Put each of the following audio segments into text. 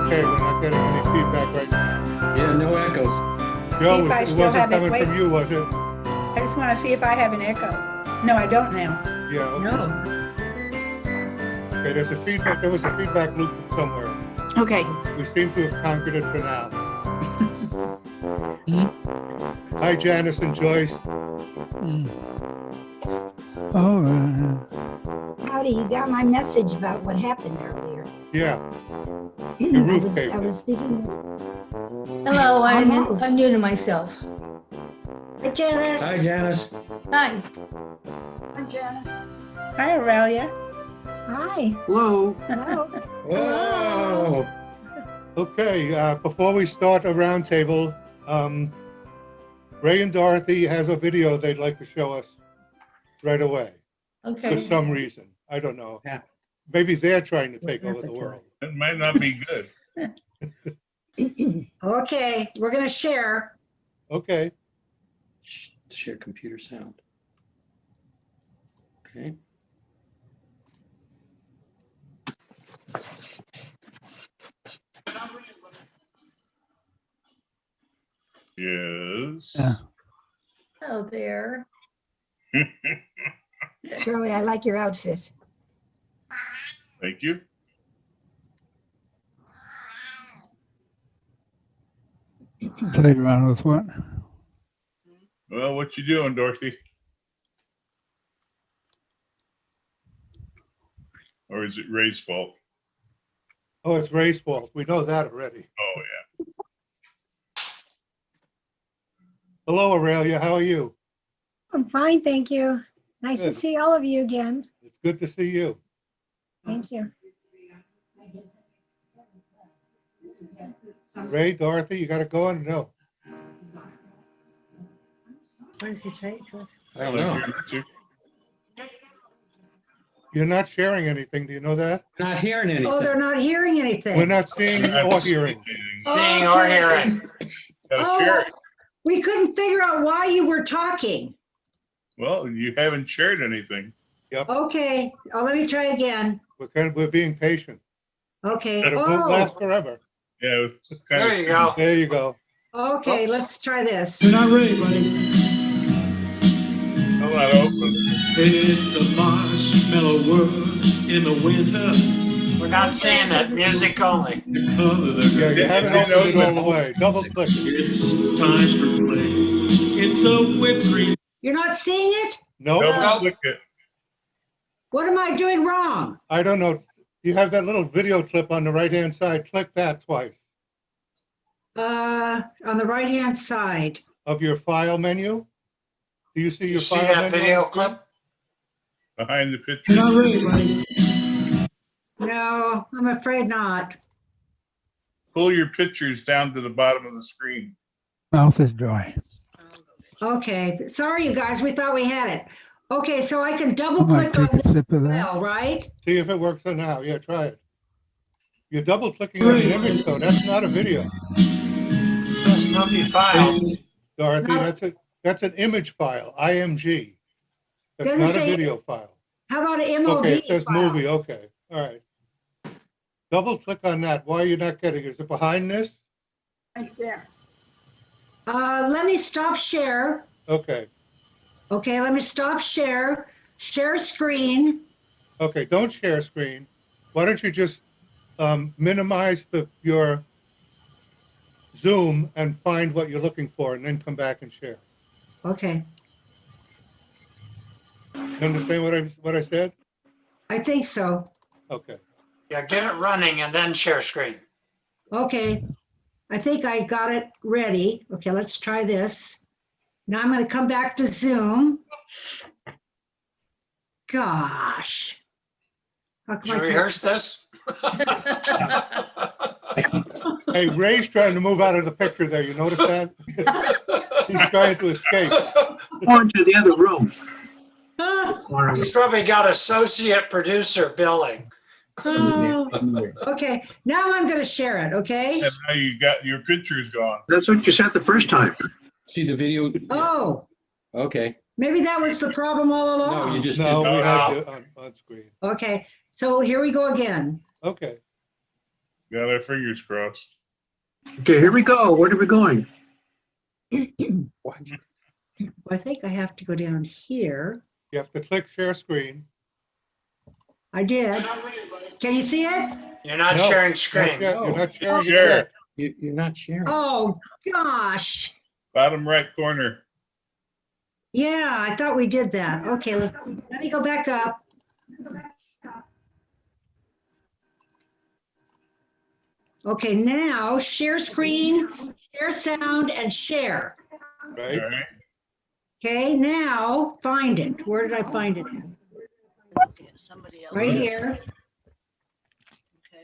okay. We're not getting any feedback right now. Yeah, no echoes. Joe, If I it still wasn't have it, coming wait. from you, was it? I just want to see if I have an echo. No, I don't now. Yeah, okay. No. Okay, there's a feedback, there was a feedback loop from somewhere. Okay. We seem to have conquered it for now. Hi, Janice and Joyce. Howdy, you got my message about what happened earlier. Yeah, your roof caved I in. was speaking. Hello, I'm Almost. new to myself. Hi, Janice. Hi, Janice. Hi. I'm Janice. Hi, Aurelia. Hi. Hello. Hello. Whoa. Okay, before we start a roundtable, Ray and Dorothy has a video they'd like to show us right away for Okay. some reason. I don't know. Yeah. Maybe they're trying to take over the world. It might not be good. Okay, we're gonna share. Okay, Share computer sound. Okay. Yes. Hello there. Shirley, I like your outfit. Thank you. Played around with what? Well, what you doing, Dorothy? Or is it Ray's fault? oh, it's Ray's fault. We know that already. Oh, yeah. Hello, Aurelia, how are you? I'm fine, thank you. Nice to Good. see all of you again. It's good to see you. Thank you. Ray, Dorothy, you got it going? No. What does he say to us? I don't know. You're not sharing anything. Do you know that? Not hearing anything. Oh, they're not hearing anything. We're not seeing or hearing. Seeing or hearing. Gotta share it. We couldn't figure out why you were talking. Well, you haven't shared anything. Okay, let me try again. We're being patient, Okay. but it won't last Oh, forever. Yeah, it was kind of. There you go. okay, let's try this. You're not ready, buddy. I'm not open. It's a marshmallow world in the winter. We're not seeing it, music only. Yeah, you haven't opened it all the way. Double click it. It's time for play. It's a whipped cream. You're not seeing it? Nope. Double click it. What am I doing wrong? I don't know. You have that little video clip on the right-hand side. Click that twice On the right-hand side. of your file menu. Do you see You your see file that menu? video clip? Behind the picture. You're not ready, buddy. No, I'm afraid not. Pull your pictures down to the bottom of the screen. Mouth is dry. Okay, sorry, you guys, we thought we had it. Okay, so I can double I might click on take a this sip of that. file, right? See if it works on now. Yeah, try it. You're double clicking on an image though. That's not a video. It says movie file. Dorothy, No. that's an image file, IMG. That's Doesn't not a say- video file. How about an MOV Okay, it says file? movie. Okay, all right. Double click on that. Why are you not getting it? Is it behind this? Right there. Let me stop share. Okay, Okay, let me stop share. Share screen. okay, don't share screen. Why don't you just minimize your Zoom and find what you're looking for and then come back and share. Okay, You understand what I said? I think so. Okay, Yeah, get it running and then share screen. Okay, I think I got it ready. Okay, let's try this. Now I'm going to come back to Zoom. Gosh. How come Did you I can't- rehearse this? hey, Ray's trying to move out of the picture there. You notice that? He's trying to escape. On to the other room. Ah, He's probably got associate producer billing. oh. Okay, now I'm going to share it, okay? And now you got your pictures gone. That's what you said the first time. See the video? Oh, Okay. maybe that was the problem all No, along. you just No, did. we No. have you on screen. Okay, so here we go again. Okay, Got our fingers crossed. Okay, here we go. Where are we going? Watch. I think I have to go down here. You have to click share screen. I did. Can you see it? You're not No, sharing Not screen. yet. You're not sharing it Share. yet. You're not sharing. Oh, gosh. Bottom right corner. Yeah, I thought we did that. Okay, let me go back up. Okay, now share screen, share sound, and share. Right? All right. Okay, now find it. Where did I find it? Right here.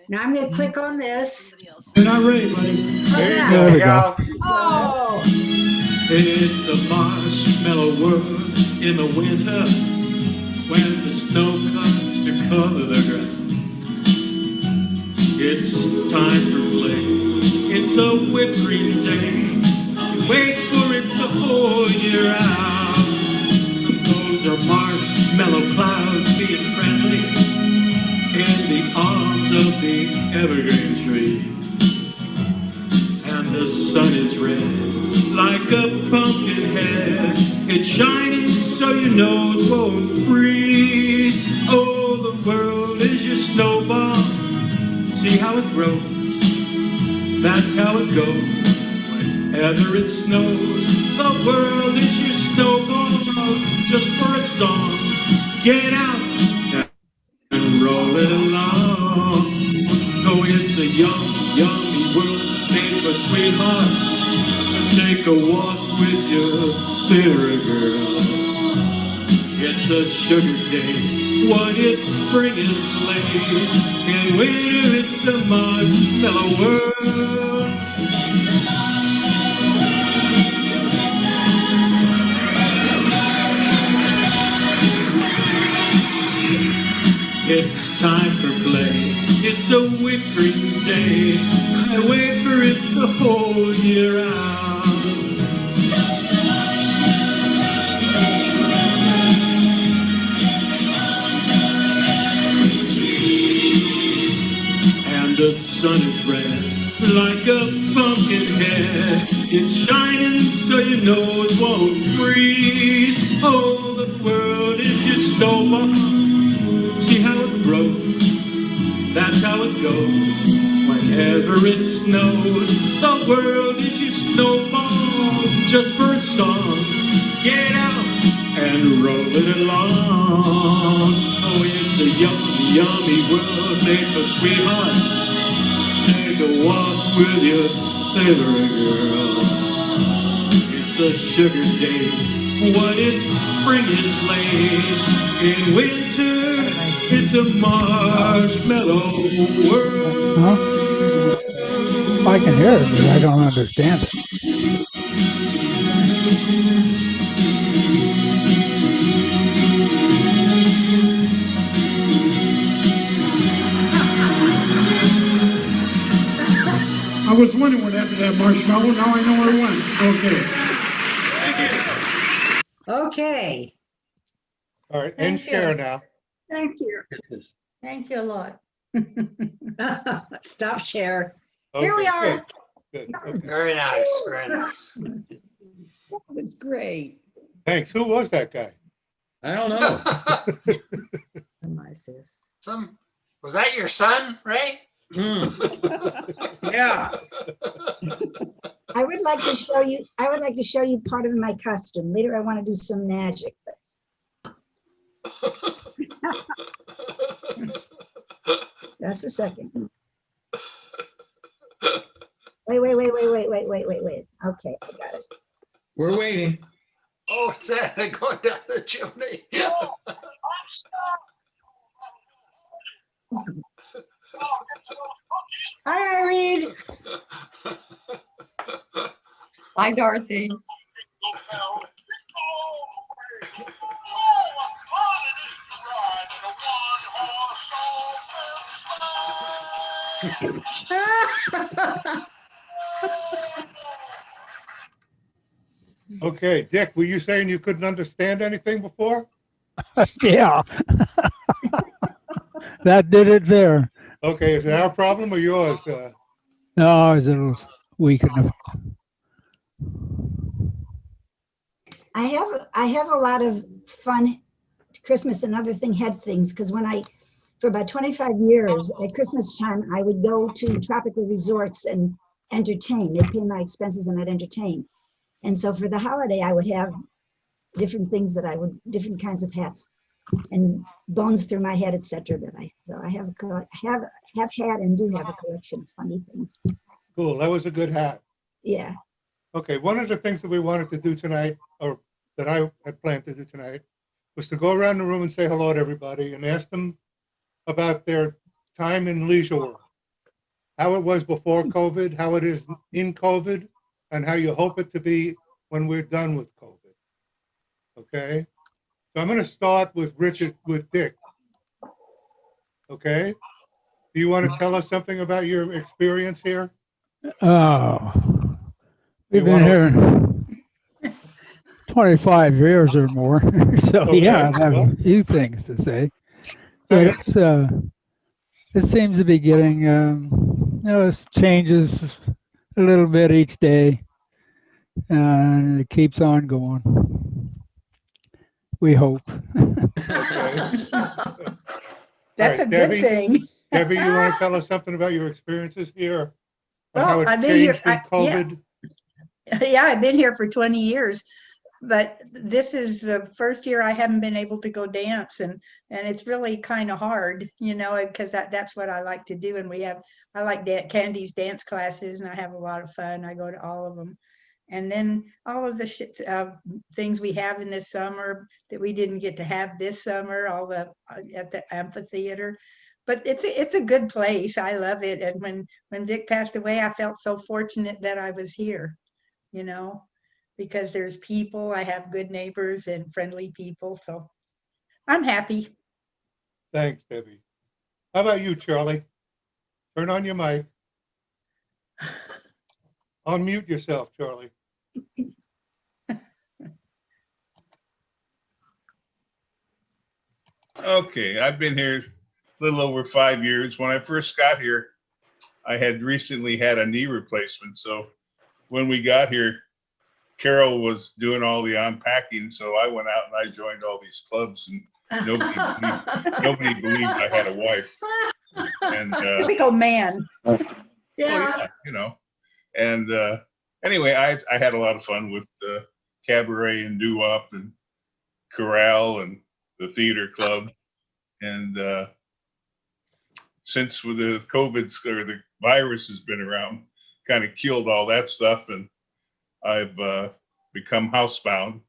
Now I'm gonna click on this. You're not ready, buddy. How's There you that? go. There we you go. go. Oh, It's a marshmallow world in the winter when the snow comes to cover the ground. It's time for play. It's a whipped cream day. Wait for it the whole year out. Those are marshmallow clouds being friendly in the arms of the evergreen tree. And the sun is red like a pumpkin head. It's shining so your nose won't freeze. Oh, the world is your snowball. See how it grows? That's how it goes. Whenever it snows, the world is your snowball. Just for a song, get out and roll it along. Oh, it's a yummy world made for sweethearts. Take a walk with your favorite girl. It's a sugar day. What if spring is late? In winter it's a marshmallow world. It's time for play. It's a whipped cream day. I wait for it the whole year round. And the sun is red like a pumpkin head. It's shining so your nose won't freeze. Oh, the world is your snowball. See how it grows? That's how it goes. Whenever it snows, the world is your snowball. Just for a song, get out and roll it along. Oh, it's a yummy world made for sweethearts. Take a walk with your favorite girl. It's a sugar day. What if spring is late? In winter, it's a marshmallow world. Huh? I can hear it, but I don't understand it. I was wondering what happened to that marshmallow. Now I know where it went. Okay. okay. All right, end Thank you. share now. Thank you. Thank you a lot. Stop share. Here we Okay, are. good, good. Okay. Very nice, very nice. That was great. Thanks. Who was that guy? I don't know. My sis. Was that your son, Ray? Hmm. Yeah. I would like to show you part of my costume. Later I want to do some magic. Just a second. Wait. Okay, I got it. We're waiting. Oh, it's that going down the chimney. Hi, Irene. Hi, Dorothy. Okay, Dick, were you saying you couldn't understand anything before? Yeah. That did it there. Okay, is it our problem or yours? No, I was a little weak enough. I have a lot of fun Christmas and other head things, because for about 25 years at Christmas time, I would go to tropical resorts and entertain. They'd pay my expenses and I'd entertain. And so for the holiday, I would have different things different kinds of hats and bones through my head, etc. So I have had and do have a collection of funny things. Cool, that was a good hat. Yeah. Okay, one of the things that we wanted to do tonight, or that I had planned to do tonight, was to go around the room and say hello to everybody and ask them about their time in leisure world. How it was before COVID, how it is in COVID, and how you hope it to be when we're done with COVID. Okay? So I'm going to start with Dick. Okay? Do you want to tell us something about your experience here? Oh, we've You been wanna- here 25 years or more. So Okay, yeah, I have well. a few things to say. Say But it seems to be getting, it changes a little bit each day, and it keeps on going. We hope. Okay. That's All a right, good thing. Debbie, you want to tell us something about your experiences here? And how Well, it's I've been here, changed in COVID? yeah, I've been here for 20 years, but this is the first year I haven't been able to go dance, and it's really kind of hard, because that's what I like to do. And I like Candy's dance classes, and I have a lot of fun. I go to all of them. And then all of the things we have in this summer that we didn't get to have this summer, all the at the amphitheater. But it's a good place. I love it. And when Vic passed away, I felt so fortunate that I was here, because there's people. I have good neighbors and friendly people, so I'm happy. Thanks, Debbie. How about you, Charlie? Turn on your mic. Unmute yourself, Charlie. Okay, I've been here a little over 5 years. When I first got here, I had recently had a knee replacement. So when we got here, Carol was doing all the unpacking. So I went out and I joined all these clubs, and nobody believed I had a wife. And Typical man. yeah, And anyway, I had a lot of fun with cabaret and doo-wop and chorale and the theater club. And since with the COVID or the virus has been around, kind of killed all that stuff. And I've become housebound.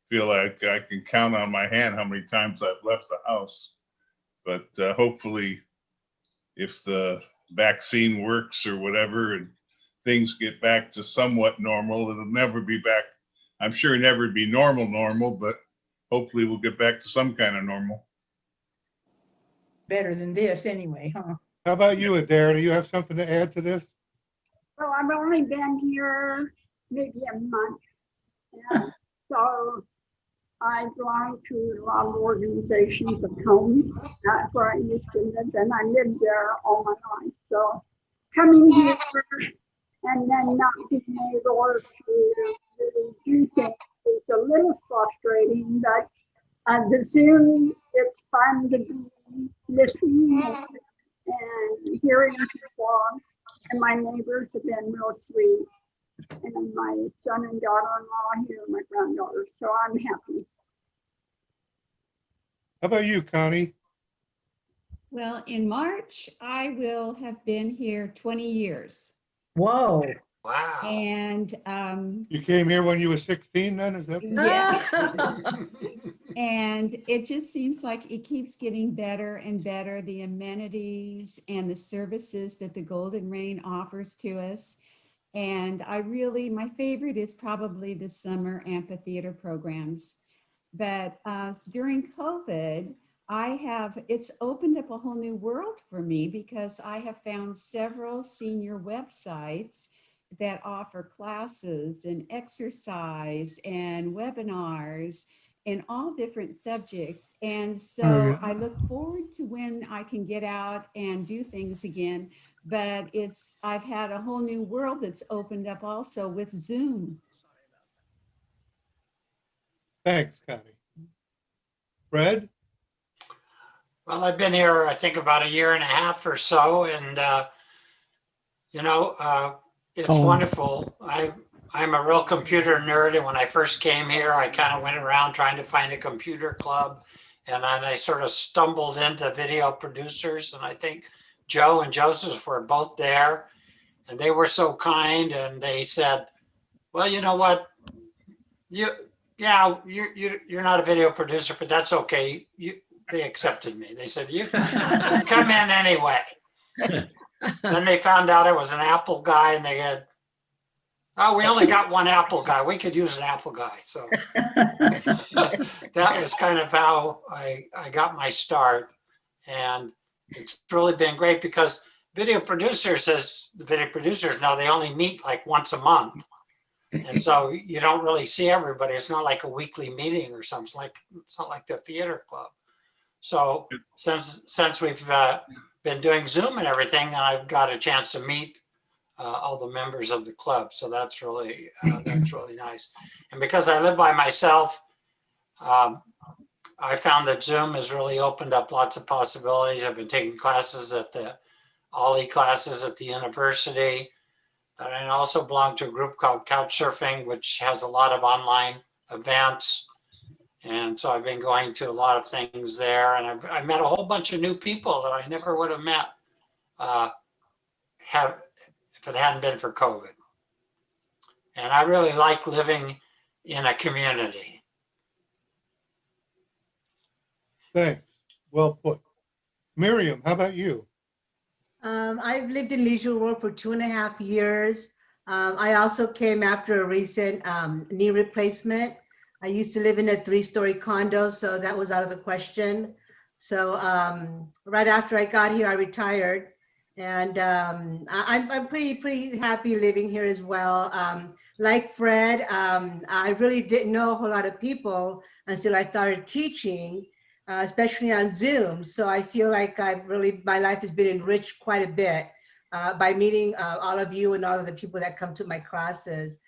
Feel like I can count on my hand how many times I've left the house. But hopefully, if the vaccine works or whatever, and things get back to somewhat normal, it'll never be back. I'm sure never be normal, but hopefully we'll get back to some kind of normal. Better than this anyway, huh? How about you, Adair? Do you have something to add to this? Well, I've only been here maybe a month. And so I belong to a lot of organizations at home. That's where I used to live, and I lived there all my life. So coming here and then not being able to really do things is a little frustrating, but the Zoom, it's fun to be listening and hearing people. And my neighbors have been real sweet. And my son and daughter-in-law here, my granddaughter. So I'm happy. How about you, Connie? Well, in March, I will have been here 20 years. Whoa. Wow. And You came here when you were 16 then, is that? yeah. And it just seems like it keeps getting better and better, the amenities and the services that the Golden Rain offers to us. And my favorite is probably the summer amphitheater programs. But during COVID, it's opened up a whole new world for me, because I have found several senior websites that offer classes and exercise and webinars in all different subjects. And so yeah. I look forward to when I can get out and do things again. But I've had a whole new world that's opened up also with Zoom. Thanks, Connie. Fred? Well, I've been here, I think, about a year and a half or so, and it's Oh. wonderful. I'm a real computer nerd, and when I first came here, I kind of went around trying to find a computer club, and then I sort of stumbled into video producers, and I think Joe and Joseph were both there, and they were so kind, and they said, "Well, you know what? You're not a video producer, but that's okay." They accepted me. They said, "You come in anyway." Then they found out I was an Apple guy, and they had, "Oh, we only got one Apple guy. We could use an Apple guy." So that was kind of how I got my start. And it's really been great because video producers, as the video producers know, they only meet like once a month. And so you don't really see everybody. It's not like a weekly meeting or something. It's not like the theater club. So since we've been doing Zoom and everything, then I've got a chance to meet all the members of the club. So that's really nice. And because I live by myself, I found that Zoom has really opened up lots of possibilities. I've been taking classes at the Ollie classes at the university. And I also belong to a group called Couchsurfing, which has a lot of online events. And so I've been going to a lot of things there, and I've met a whole bunch of new people that I never would have met if it hadn't been for COVID. And I really like living in a community. Thanks. Well put. Miriam, how about you? I've lived in Leisure World for 2.5 years. I also came after a recent knee replacement. I used to live in a 3-story condo, so that was out of the question. So right after I got here, I retired, and I'm pretty happy living here as well. Like Fred, I really didn't know a whole lot of people until I started teaching, especially on Zoom. So I feel like my life has been enriched quite a bit by meeting all of you and all of the people that come to my classes.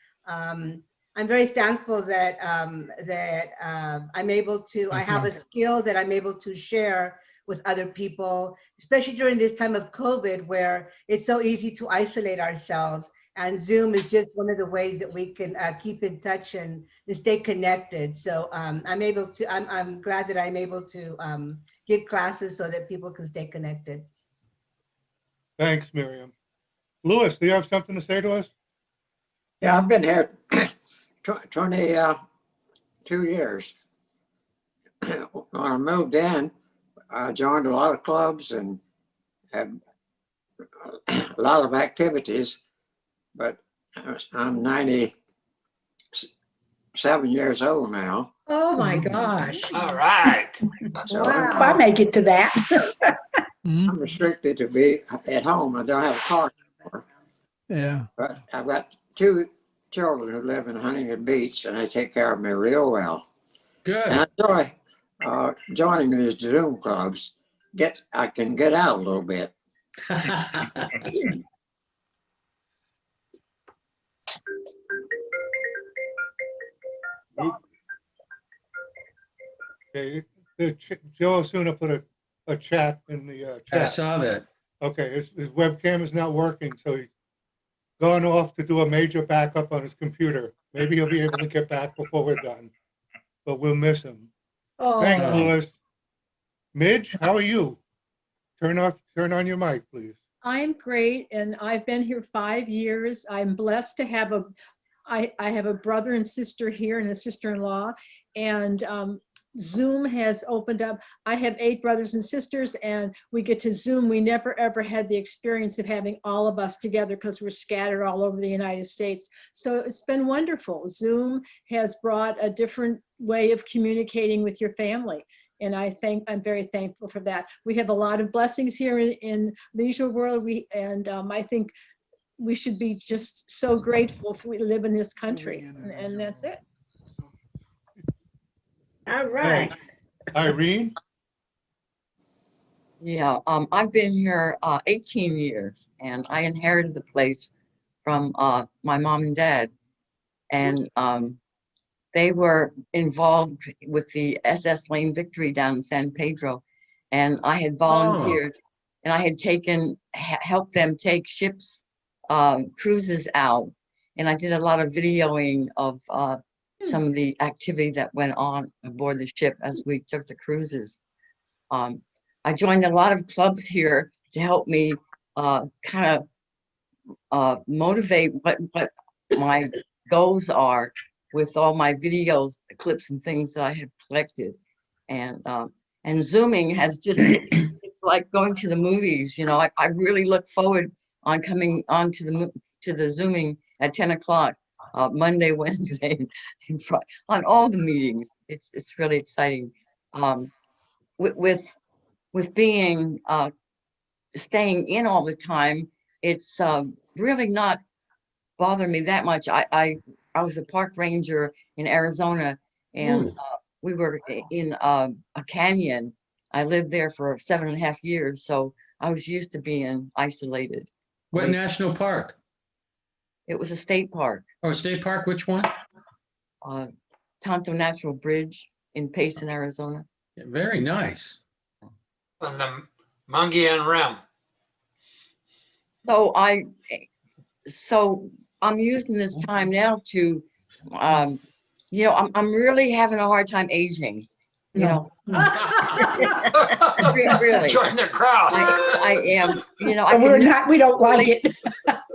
I'm very thankful that I'm able to, I have a skill that I'm able to share with other people, especially during this time of COVID, where it's so easy to isolate ourselves. And Zoom is just one of the ways that we can keep in touch and stay connected. So I'm glad that I'm able to give classes so that people can stay connected. Thanks, Miriam. Louis, do you have something to say to us? Yeah, I've been here 22 years. When I moved in, I joined a lot of clubs and had a lot of activities, but I'm 97 years old now. Oh my gosh. All right. So If I make it to that. I'm restricted to be at home. I don't have a car anymore. Yeah. But I've got 2 children who live in Huntington Beach, and they take care of me real well. Good. And I enjoy joining these Zoom clubs. I can get out a little bit. Okay, Joe Osuna put a chat in the I chat. saw that. Okay, his webcam is not working, so he's gone off to do a major backup on his computer. Maybe he'll be able to get back before we're done, but we'll miss him. Oh. Thanks, Louis. Midge, how are you? Turn on your mic, please. I'm great, and I've been here 5 years. I'm blessed to have I have a brother and sister here and a sister-in-law, and Zoom has opened up. I have 8 brothers and sisters, and we get to Zoom. We never ever had the experience of having all of us together because we're scattered all over the United States. So it's been wonderful. Zoom has brought a different way of communicating with your family. And I'm very thankful for that. We have a lot of blessings here in Leisure World. I think we should be just so grateful if we live in this country, and that's it. All right. Irene? Yeah, I've been here 18 years and I inherited the place from my mom and dad. And they were involved with the SS Lane Victory down in San Pedro. And I had volunteered and I had helped them take ships, cruises out. And I did a lot of videoing of some of the activity that went on aboard the ship as we took the cruises. I joined a lot of clubs here to help me kind of motivate what my goals are with all my videos, clips and things that I have collected. And Zooming has just, it's like going to the movies, you know, I really look forward on coming on to the Zooming at 10 o'clock, Monday, Wednesday, and Friday, on all the meetings. It's really exciting. With being staying in all the time, it's really not bothering me that much. I was a park ranger in Arizona, and we were in a canyon. I lived there for 7.5 years, so I was used to being isolated. What national park? It was a state park. Oh, state park, which one? Tonto Natural Bridge in Payson, Arizona. Very nice. On the Mungian Rim. So I'm using this time now to, you know, I'm really having a hard time aging. You know, really. Join the crowd. I am. You know, But we're not. We don't like it.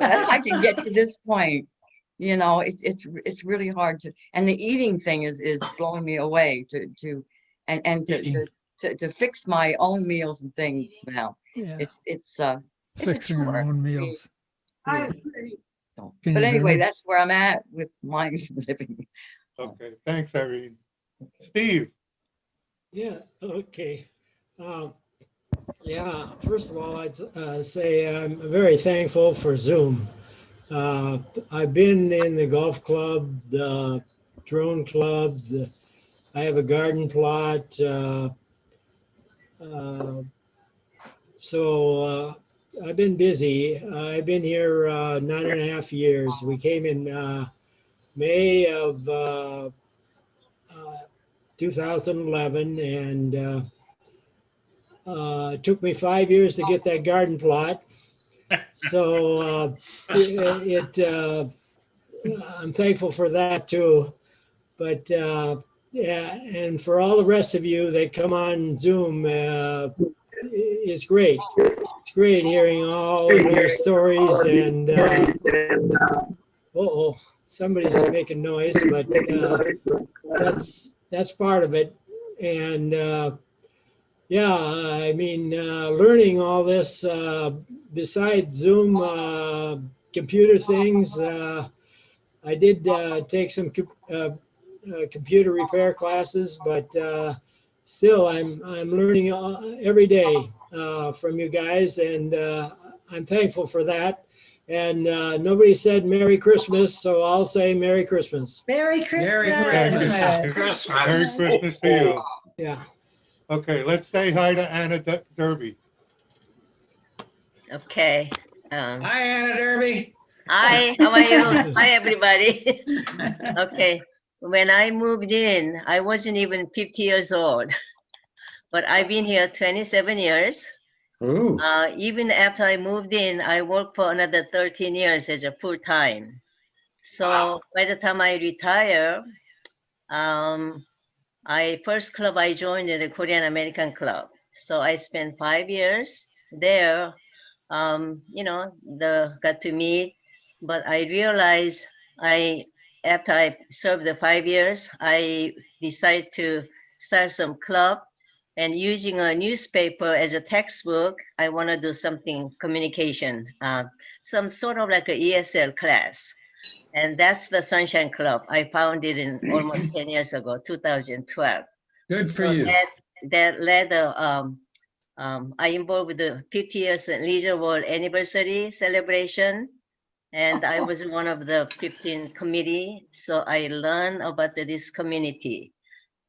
I can get to this point. You know, it's really hard to, and the eating thing is blowing me away to fix my own meals and things now. Yeah. It's a Fixing your chore. own meals. I agree. But Can you hear anyway, me? that's where I'm at with my living. Okay, thanks, Irene. Steve? Yeah, okay. Yeah, first of all, I'd say I'm very thankful for Zoom. I've been in the golf club, the drone club, I have a garden plot. So I've been busy. I've been here 9.5 years. We came in May of 2011, and it took me 5 years to get that garden plot. So I'm thankful for that too. But yeah, and for all the rest of you that come on Zoom, it's great. It's great hearing all of your stories, and uh-oh, somebody's making noise, but that's part of it. And yeah, I mean, learning all this besides Zoom computer things, I did take some computer repair classes, but still, I'm learning every day from you guys, and I'm thankful for that. And nobody said Merry Christmas, so I'll say Merry Christmas. Merry Christmas. Merry Christmas to you. Yeah. Okay, let's say hi to Anna Derby. Okay. Hi, Anna Derby. Hi, how are you? Hi, everybody. Okay. When I moved in, I wasn't even 50 years old, but I've been here 27 years. Ooh. Even after I moved in, I worked for another 13 years as a full-time. So by the time I retire, first club I joined is the Korean American Club. So I spent 5 years there, you know, got to meet, but I realized after I served the 5 years, I decided to start some club, and using a newspaper as a textbook, I want to do something communication, some sort of like a ESL class. And that's the Sunshine Club. I founded in almost 10 years ago, 2012. Good for you. That led I involved with the 50 years Leisure World anniversary celebration. And I was one of the 15 committee. So I learned about this community.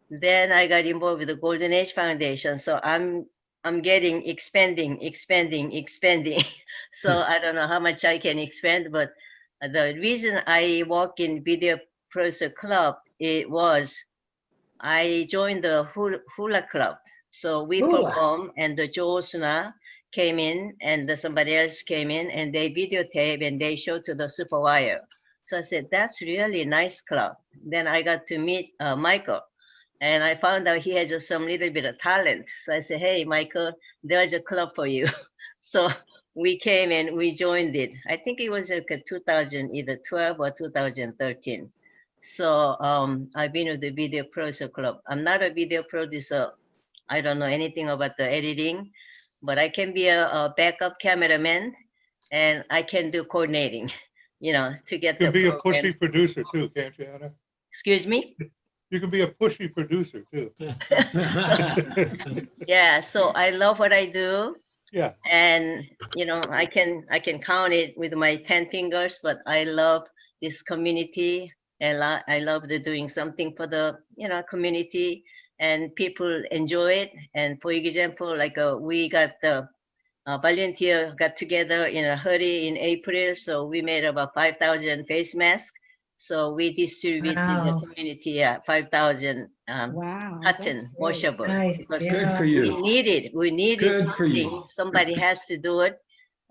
Then I got involved with the Golden Age Foundation. So I'm getting expanding. So I don't know how much I can expand, but the reason I work in Video Producer Club, it was I joined the hula club. So we Hula. perform, and the Joe Suna came in, and somebody else came in, and they videotape and they show to the superwire. So I said, that's really nice club. Then I got to meet Michael, and I found out he has some little bit of talent. So I said, hey, Michael, there's a club for you. So we came and we joined it. I think it was like 2000, either 12 or 2013. So I've been with the Video Producer Club. I'm not a video producer. I don't know anything about the editing, but I can be a backup cameraman, and I can do coordinating, to get You the can be a program. pushy producer too, can't you, Anna? Excuse me? You can be a pushy producer too. Yeah, so I love what I do. Yeah. And I can count it with my 10 fingers, but I love this community, and I love doing something for the community, and people enjoy it. And for example, like we got the volunteer got together in a hurry in April, so we made about 5,000 face masks. So we distributed in the Wow. community 5,000 Wow, that's cotton great. washable. Nice, Because Good for we you. need it. We need it. Good for you. Somebody has to do it.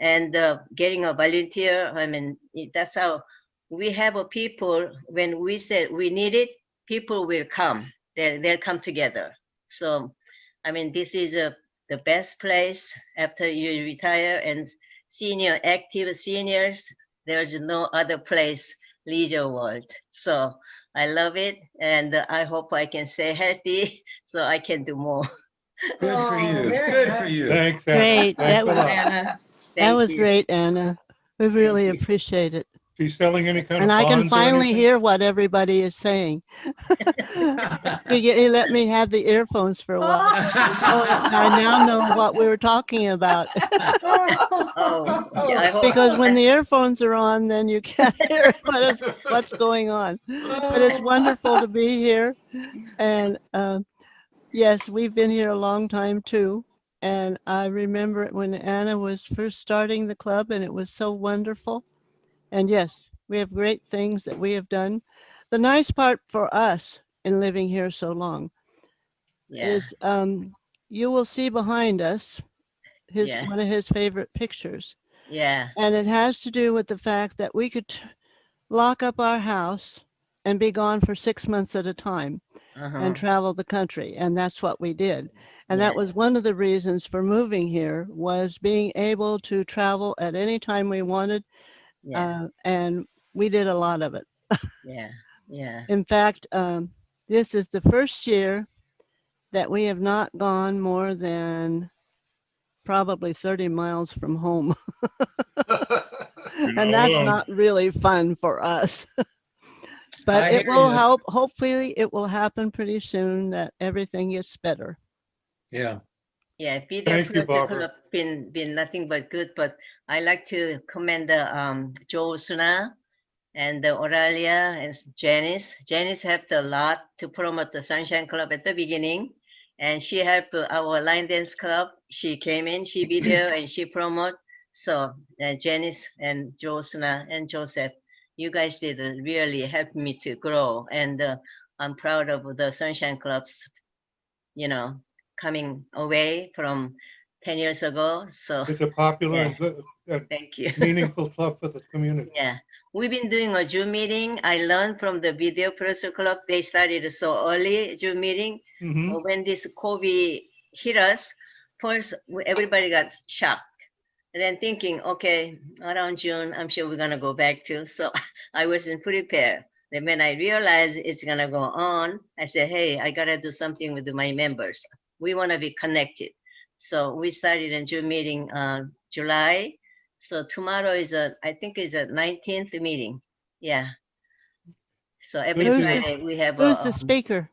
And getting a volunteer, I mean, that's how we have a people. When we said we need it, people will come. They'll come together. So, I mean, this is the best place after you retire, and active seniors, there's no other place, leisure world. So I love it, and I hope I can stay healthy so I can do more. Good for Oh, you. very Good nice. for you. Thanks, Anna. Great. Thanks That a was lot. Anna, that thank was you. great, Anna. We really you. appreciate it. She's selling any kind And of I can bonds or finally anything? hear what everybody is saying. He let me have the earphones for a while. So I now know what we were talking about. Oh, yeah, I hope. Because when the earphones are on, then you can't hear what's going on. But it's wonderful to be here. And yes, we've been here a long time too. And I remember when Anna was first starting the club, and it was so wonderful. And yes, we have great things that we have done. The nice part for us in living here so long Yeah, is you will see behind us Yeah. one of his favorite pictures. yeah, And it has to do with the fact that we could lock up our house and be gone for 6 months at a time uh-huh. and travel the country. And that's what we did. And Yeah. that was one of the reasons for moving here, was being able to travel at any time we wanted. Yeah. And we did a lot of it. Yeah, yeah. In fact, this is the first year that we have not gone more than probably 30 miles from home. And that's not really fun for us. But I it hear will ya. help. Hopefully it will happen pretty soon, that everything gets better. Yeah. Yeah, Video Thank you, Project Barbara. have been nothing but good, but I like to commend Joe Suna and Oralia and Janice. Janice helped a lot to promote the Sunshine Club at the beginning, and she helped our line dance club. She came in, she video, and she promote. So Janice and Joe Suna and Joseph, you guys did really help me to grow, and I'm proud of the Sunshine Clubs, coming away from 10 years ago. So It's a popular yeah, and good, thank you. meaningful club for the community. Yeah, we've been doing a Zoom meeting. I learned from the Video Producer Club. They started so early Zoom meeting. Mhm. When this COVID hit us, first everybody got shocked. And then thinking, okay, around June, I'm sure we're gonna go back to. So I wasn't prepared. Then when I realized it's gonna go on, I said, hey, I gotta do something with my members. We wanna be connected. So we started a Zoom meeting July. So tomorrow is I think is a 19th meeting. Yeah. So every Good deal. Friday we have Who's the speaker?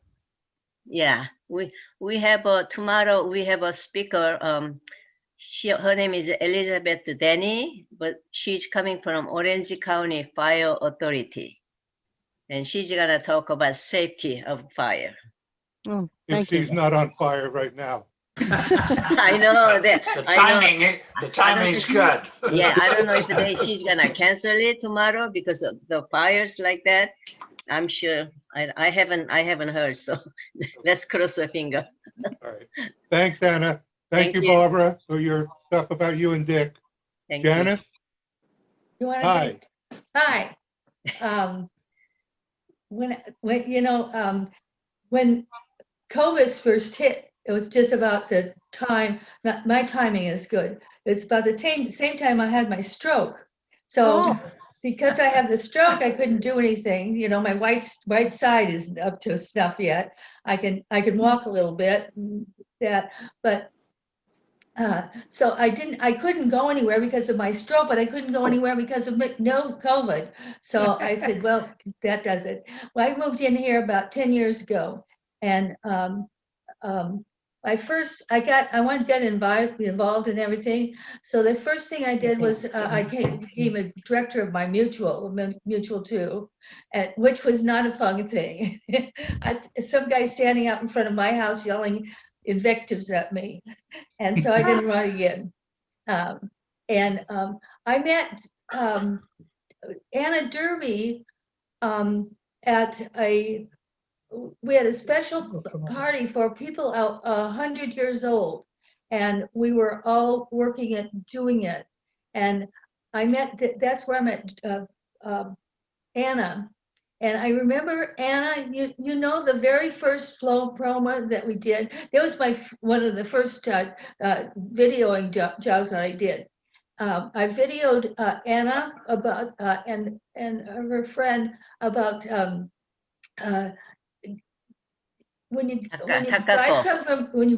yeah, we have tomorrow we have a speaker. Her name is Elizabeth Denny, but she's coming from Orange County Fire Authority, and she's gonna talk about safety of fire. Oh, if thank you. she's not on fire right now. I know that. The I know. timing, the I don't timing's think- good. Yeah, I don't know if she's gonna cancel it tomorrow because of the fires like that. I'm sure. I haven't heard. So let's cross a finger. All right. Thanks, Anna. Thank Thank you, you. Barbara, for your stuff about you and Dick. Thank you. Janice? You want Hi. Hi. When when COVID first hit, it was just about the time, my timing is good. It's about the same time I had my stroke. So because I had the stroke, I couldn't do anything. You know, my right side isn't up to snuff yet. I can walk a little bit, but so I couldn't go anywhere because of my stroke, but I couldn't go anywhere because of no COVID. So I said, well, that does it. Well, I moved in here about 10 years ago, and I wanted to get involved in everything. So the first thing I did was I became a director of my mutual too, which was not a fun thing. Some guy standing out in front of my house yelling invectives at me. And so I didn't run again. I met Anna Derby we had a special party for people out 100 years old, and we were all working at doing it. And that's where I met Anna. And I remember Anna, you know, the very first flow promo that we did, that was one of the first videoing jobs that I did. I videoed Anna about and her friend about when you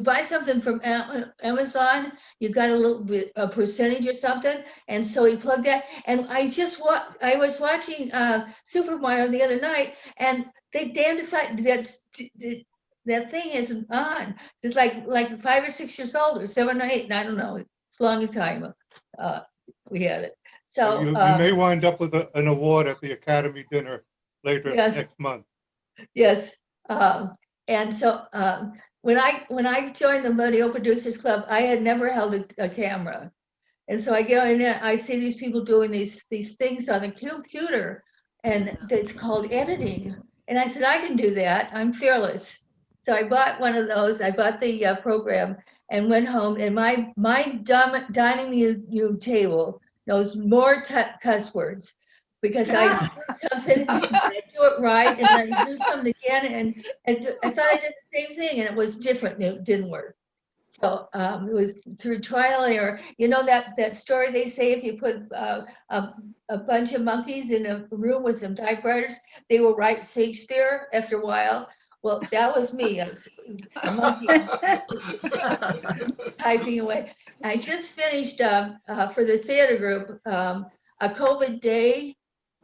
buy something from Amazon, you got a little bit a percentage or something, and so he plugged that. And I was watching Super Mario the other night, and they damned if that thing isn't on. It's like 5 or 6 years old, or 7 or 8, and I don't know. It's a long time we had it. So you may wind up with an award at the Academy dinner later next month. Yes. And so when I joined the Video Producers Club, I had never held a camera. And so I go in there, I see these people doing these things on the computer, and it's called editing. And I said, I can do that. I'm fearless. So I bought one of those. I bought the program and went home. And my dining room table knows more cuss words, because I do something, I do it right, and then I do something again, and I thought I did the same thing, and it was different. And it didn't work. So it was through trial and error. You know that story they say, if you put a bunch of monkeys in a room with some typewriters, they will write Shakespeare after a while. Well, that was me. I was a monkey typing away. I just finished for the theater group a COVID day,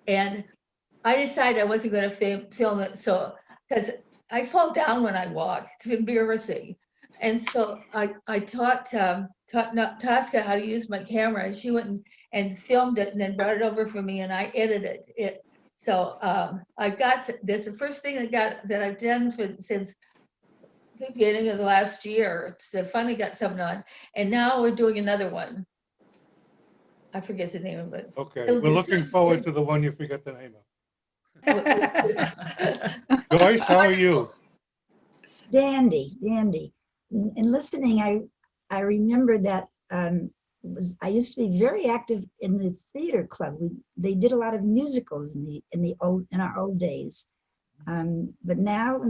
and I decided I wasn't going to film it. So because I fall down when I walk, it's embarrassing. And so I taught Tosca how to use my camera, and she went and filmed it and then brought it over for me, and I edited it. So I got this, the first thing that I've done since the beginning of the last year. So I finally got something on, and now we're doing another one. I forget the name of it. Okay, we're looking forward to the one you forget the name of. Joyce, how are you? Dandy. And listening, I remember that I used to be very active in the theater club. They did a lot of musicals in our old days. But now,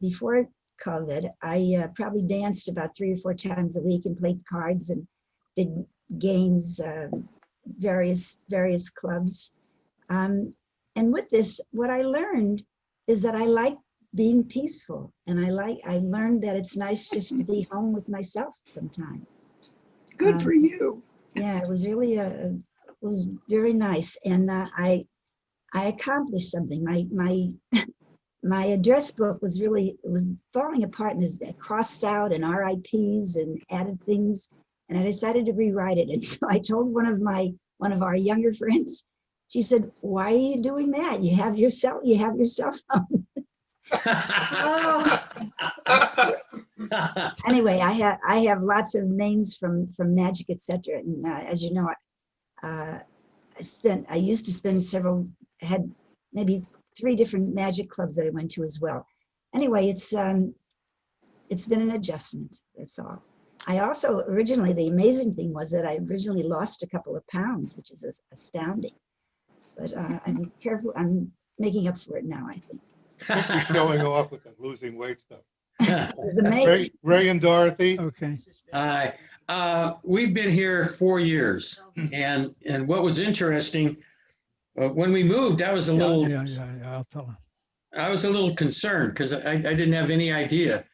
before COVID, I probably danced about 3 or 4 times a week and played cards and did games, various clubs. And with this, what I learned is that I like being peaceful, and I learned that it's nice just to be home with myself sometimes. Good for you. Yeah, it was really it was very nice, and I accomplished something. My address book was falling apart, and I crossed out and RIPs and added things, and I decided to rewrite it. And so I told one of our younger friends. She said, "Why are you doing that? You have your cell phone." Anyway, I have lots of names from Magic, etc. And as you know, I used to spend had maybe 3 different Magic clubs that I went to as well. Anyway, it's been an adjustment. That's all. I also originally, the amazing thing was that I originally lost a couple of pounds, which is astounding. But I'm careful. I'm making up for it now, I think. You're showing off with that losing weight stuff. It was amazing. Ray and Dorothy. Okay. Hi. We've been here 4 years, and what was interesting, when we moved, I was a little I'll tell her. I was a little concerned because I didn't have any idea.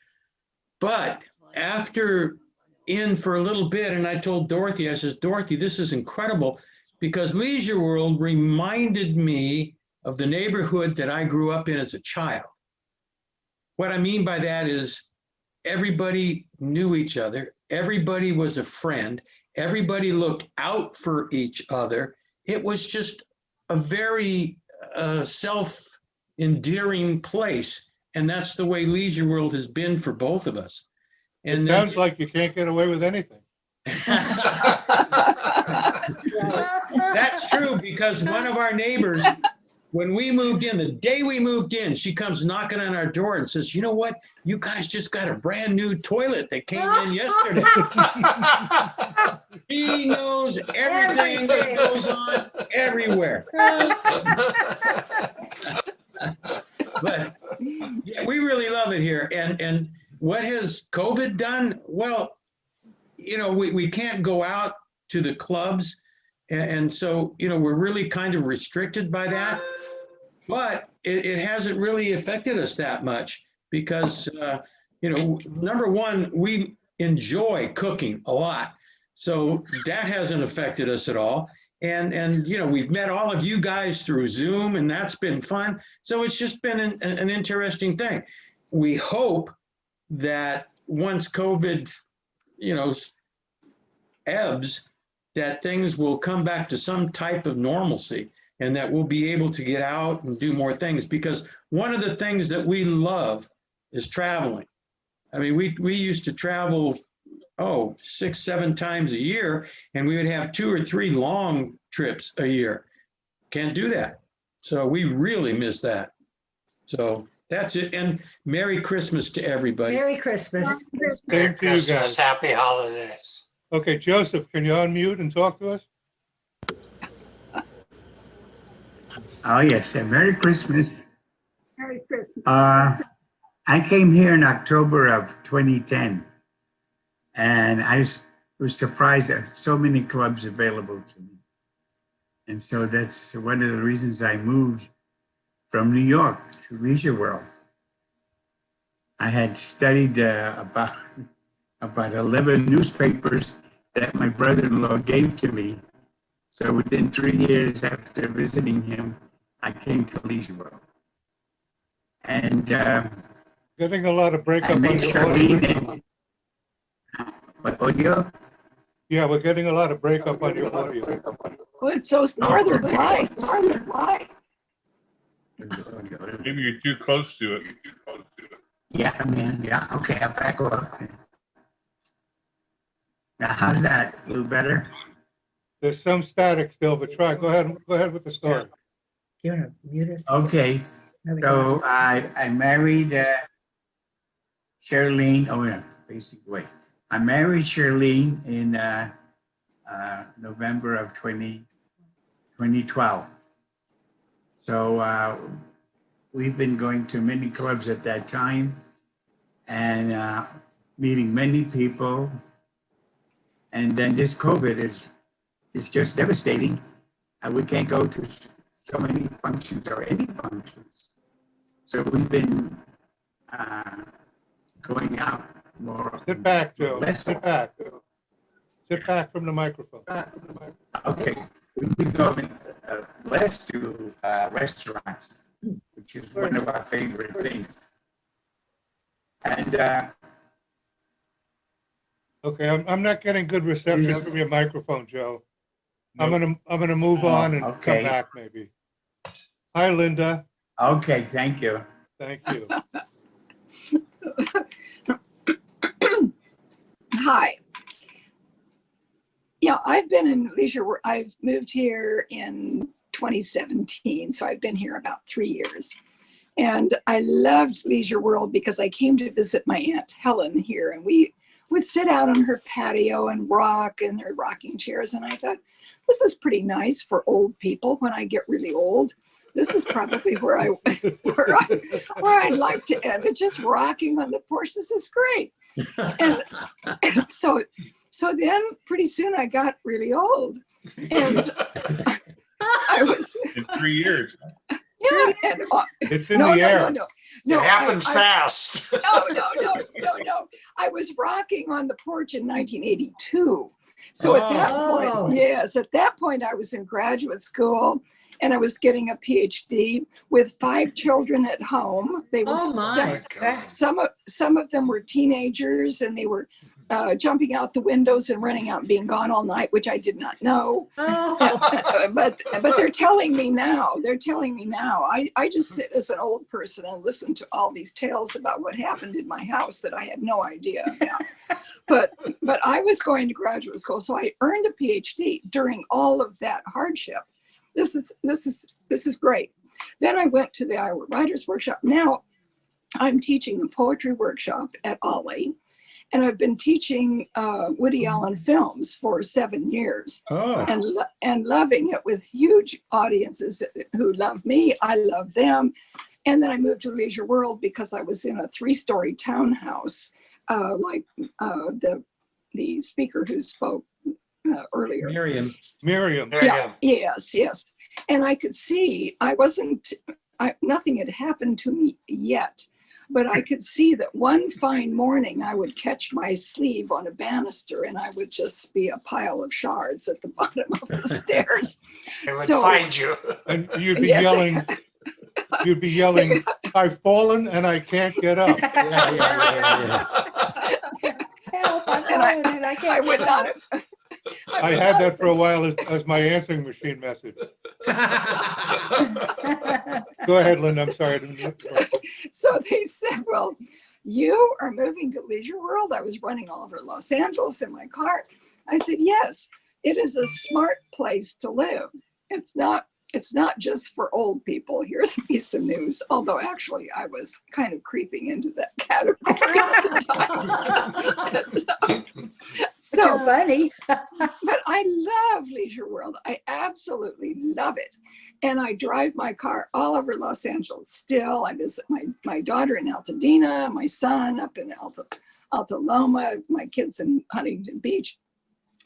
But after in for a little bit, and I told Dorothy, I says, Dorothy, this is incredible because Leisure World reminded me of the neighborhood that I grew up in as a child. What I mean by that is everybody knew each other. Everybody was a friend. Everybody looked out for each other. It was just a very self-endearing place. And that's the way Leisure World has been for both of us. And it sounds like you can't get away with anything. That's true, because one of our neighbors, when we moved in, the day we moved in, she comes knocking on our door and says, you know what? You guys just got a brand new toilet that came in yesterday. He knows everything that goes on everywhere. But yeah, we really love it here. And what has COVID done? Well, you know, we can't go out to the clubs. And so, you know, we're really kind of restricted by that. But it hasn't really affected us that much because, you know, number one, we enjoy cooking a lot. So that hasn't affected us at all. And you know, we've met all of you guys through Zoom, and that's been fun. So it's just been an interesting thing. We hope that once COVID, you know, ebbs, that things will come back to some type of normalcy and that we'll be able to get out and do more things, because one of the things that we love is traveling. I mean, we used to travel, 6, 7 times a year, and we would have 2 or 3 long trips a year. Can't do that. So we really miss that. So that's it. And Merry Christmas to everybody. Merry Christmas. Same to you guys. Happy holidays. Okay, Joseph, can you unmute and talk to us? Oh, yes. Merry Christmas. Merry Christmas. I came here in October of 2010, and I was surprised at so many clubs available to me. And so that's one of the reasons I moved from New York to Leisure World. I had studied about 11 newspapers that my brother-in-law gave to me. So within 3 years after visiting him, I came to Leisure World. And Getting a lot of breakup on your Charlene. What audio? Yeah, we're getting a lot of breakup on your audio. Oh, it's those northern lights. Maybe you're too close to it. Yeah, yeah. Okay, I'll back off. Now, how's that? A little better? There's some static still, but try. Go ahead with the story. You want to mute us? Okay. So I married Charlene. Oh, yeah, basically. Wait. I married Charlene in November of 2012. So we've been going to many clubs at that time and meeting many people. And then this COVID is just devastating. We can't go to so many functions or any functions. So we've been going out more. Sit back, Joe. Sit back. Sit back from the microphone. Okay. We've been going less to restaurants, which is one of our favorite things. And okay, I'm not getting good reception from your microphone, Joe. I'm gonna move on and come back maybe. Hi, Linda. Okay, thank you. Thank you. been in Leisure. I've moved here in 2017, so I've been here about 3 years. And I loved Leisure World because I came to visit my Aunt Helen here, and we would sit out on her patio and rock in her rocking chairs. And I thought, this is pretty nice for old people when I get really old. This is probably where I'd like to end it, just rocking on the porch. This is great. And so then pretty soon I got really old, and I was In 3 years. yeah, and, It's in the air. No, It happens fast. No. I was rocking on the porch in 1982. So at that point, yes, at that point I was in graduate school and I was getting a PhD with 5 children at home. They were some of them were teenagers, and they were jumping out the windows and running out and being gone all night, which I did not know. But they're telling me now. I just sit as an old person and listen to all these tales about what happened in my house that I had no idea about. But I was going to graduate school, so I earned a PhD during all of that hardship. This is great. Then I went to the Iowa Writers Workshop. Now I'm teaching a poetry workshop at Ollie, and I've been teaching Woody Allen films for 7 years, and loving it with huge audiences who love me. I love them. And then I moved to Leisure World because I was in a 3-story townhouse, like the speaker who spoke earlier. Miriam. Yeah, yes. And I could see nothing had happened to me yet, but I could see that one fine morning I would catch my sleeve on a banister and I would just be a pile of shards at the bottom of the stairs. They would find you. And you'd be yelling, I've fallen and I can't get up. Help, I'm And falling and I I can't would get not up. have. I had that for a while as my answering machine message. Go ahead, Linda. I'm sorry. So they said, well, you are moving to Leisure World. I was running all over Los Angeles in my car. I said, yes, it is a smart place to live. It's not just for old people. Here's a piece of news, although actually I was kind of creeping into that category at the time. So funny. But I love Leisure World. I absolutely love it. And I drive my car all over Los Angeles still. I visit my daughter in Altadena, my son up in Alta Loma, my kids in Huntington Beach.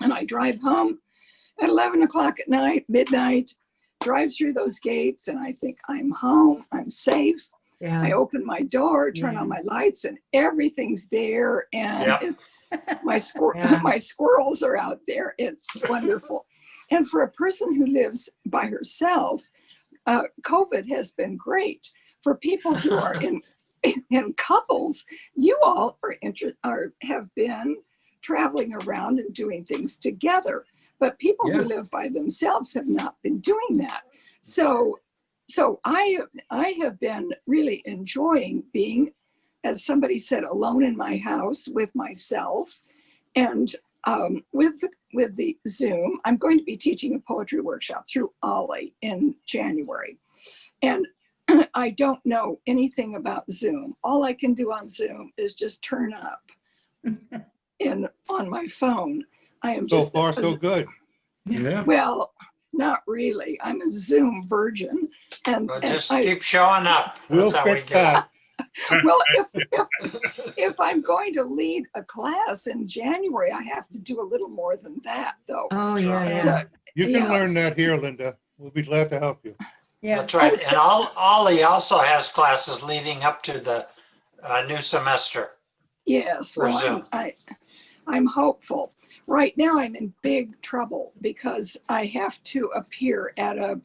And I drive home at 11 o'clock at night, midnight, drive through those gates, and I think I'm home, I'm safe. Yeah. I open my door, turn on my lights, and everything's there. And it's my squirrels are out there. It's wonderful. And for a person who lives by herself, COVID has been great. For people who are in couples, you all have been traveling around and doing things together. But people who live by themselves have not been doing that. So I have been really enjoying being, as somebody said, alone in my house with myself. And with the Zoom, I'm going to be teaching a poetry workshop through Ollie in January. And I don't know anything about Zoom. All I can do on Zoom is just turn up on my phone. I am So far, so good. Yeah. Well, not really. I'm a Zoom virgin, and Just I, keep showing up. We'll That's how we fix get that. well, if I'm going to lead a class in January, I have to do a little more than that, though. Oh, yeah, And, yeah. You can learn that here, Linda. We'll be glad to help you. That's right. And Ollie also has classes leading up to the new semester. Yes, For well, Zoom. I'm hopeful. Right now, I'm in big trouble because I have to appear at a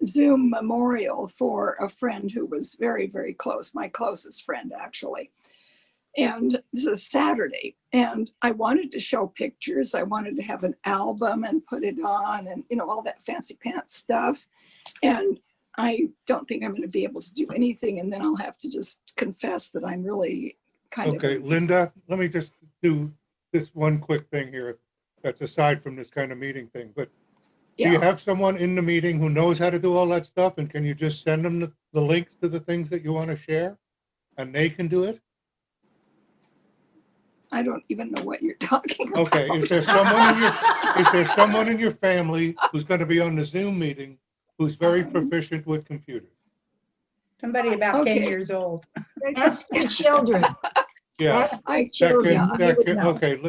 Zoom memorial for a friend who was very, very close, my closest friend, actually. And this is Saturday. And I wanted to show pictures. I wanted to have an album and put it on and, all that fancy pants stuff. And I don't think I'm going to be able to do anything. And then I'll have to just confess that I'm really kind of. Okay, Linda, let me just do this one quick thing here. That's aside from this kind of meeting thing, but do you Yeah. have someone in the meeting who knows how to do all that stuff? And can you just send them the links to the things that you want to share? And they can do it? I don't even know what you're talking about. Okay, is there someone in your family who's going to be on the Zoom meeting who's very proficient with computers? Somebody about 10 Okay. years old. Ask your children. Yeah. Ask your That children. can, They that would can, know. okay.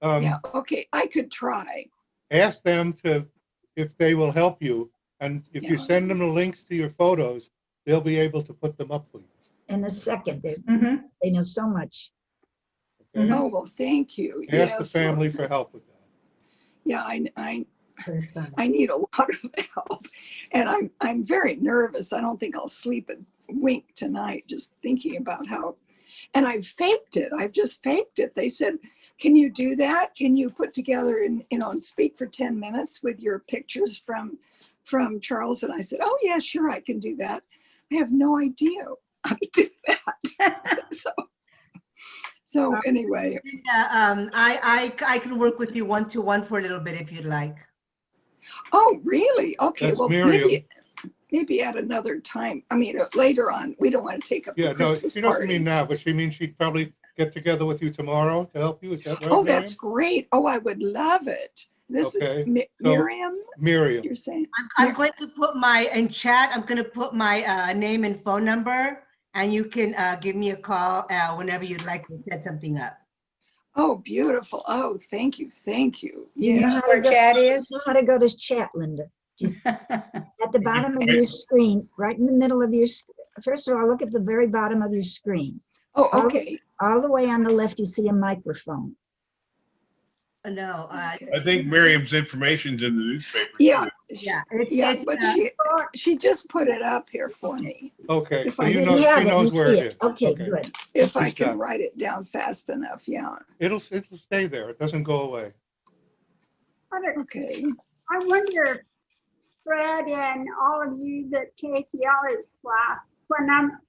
Yeah, okay, I could try. Ask them to, if they will help you. And if you Yeah. send them the links to your photos, they'll be able to put them up for you. In a second, Mhm. they know so much. Okay? Oh, well, thank you. Ask the Yes. well, family for help with that. Yeah, I need a lot of help. And I'm very nervous. I don't think I'll sleep a wink tonight just thinking about how, and I've faked it. I've just faked it. They said, can you do that? Can you put together and, and speak for 10 minutes with your pictures from Charles? And I said, oh yeah, sure, I can do that. I have no idea how to do that. So anyway, I can work with you one-to-one for a little bit if you'd like. oh, really? Okay, That's well, Miriam. maybe at another time. I mean, later on, we don't want to take up Yeah, the no, Christmas she doesn't party. mean now, but she means she'd probably get together with you tomorrow to help you. Is that right, Oh, Miriam? that's great. Oh, I would love it. This Okay, is so Miriam, Miriam. you're saying? I'm going to put in chat, I'm going to put my name and phone number, and you can give me a call whenever you'd like to set something up. Oh, beautiful. Oh, thank you. Thank you. Do you know Yeah. how Where to go, chat do you is? know how to go to chat, Linda? At the bottom of your screen, right in the middle of your, first of all, look at the very bottom of your screen. Oh, All- okay. All the way on the left, you see a microphone. No, I think Miriam's information's in the newspaper. Yeah. too. yeah, Yeah, but she just put it up here for me. Okay, If so I you can- know, You she have it, you knows where see it it. is. Okay, good. If I She's can got it. write it down fast enough, yeah. It'll stay there. It doesn't go away. Okay. Oh, Oh, um, um, um,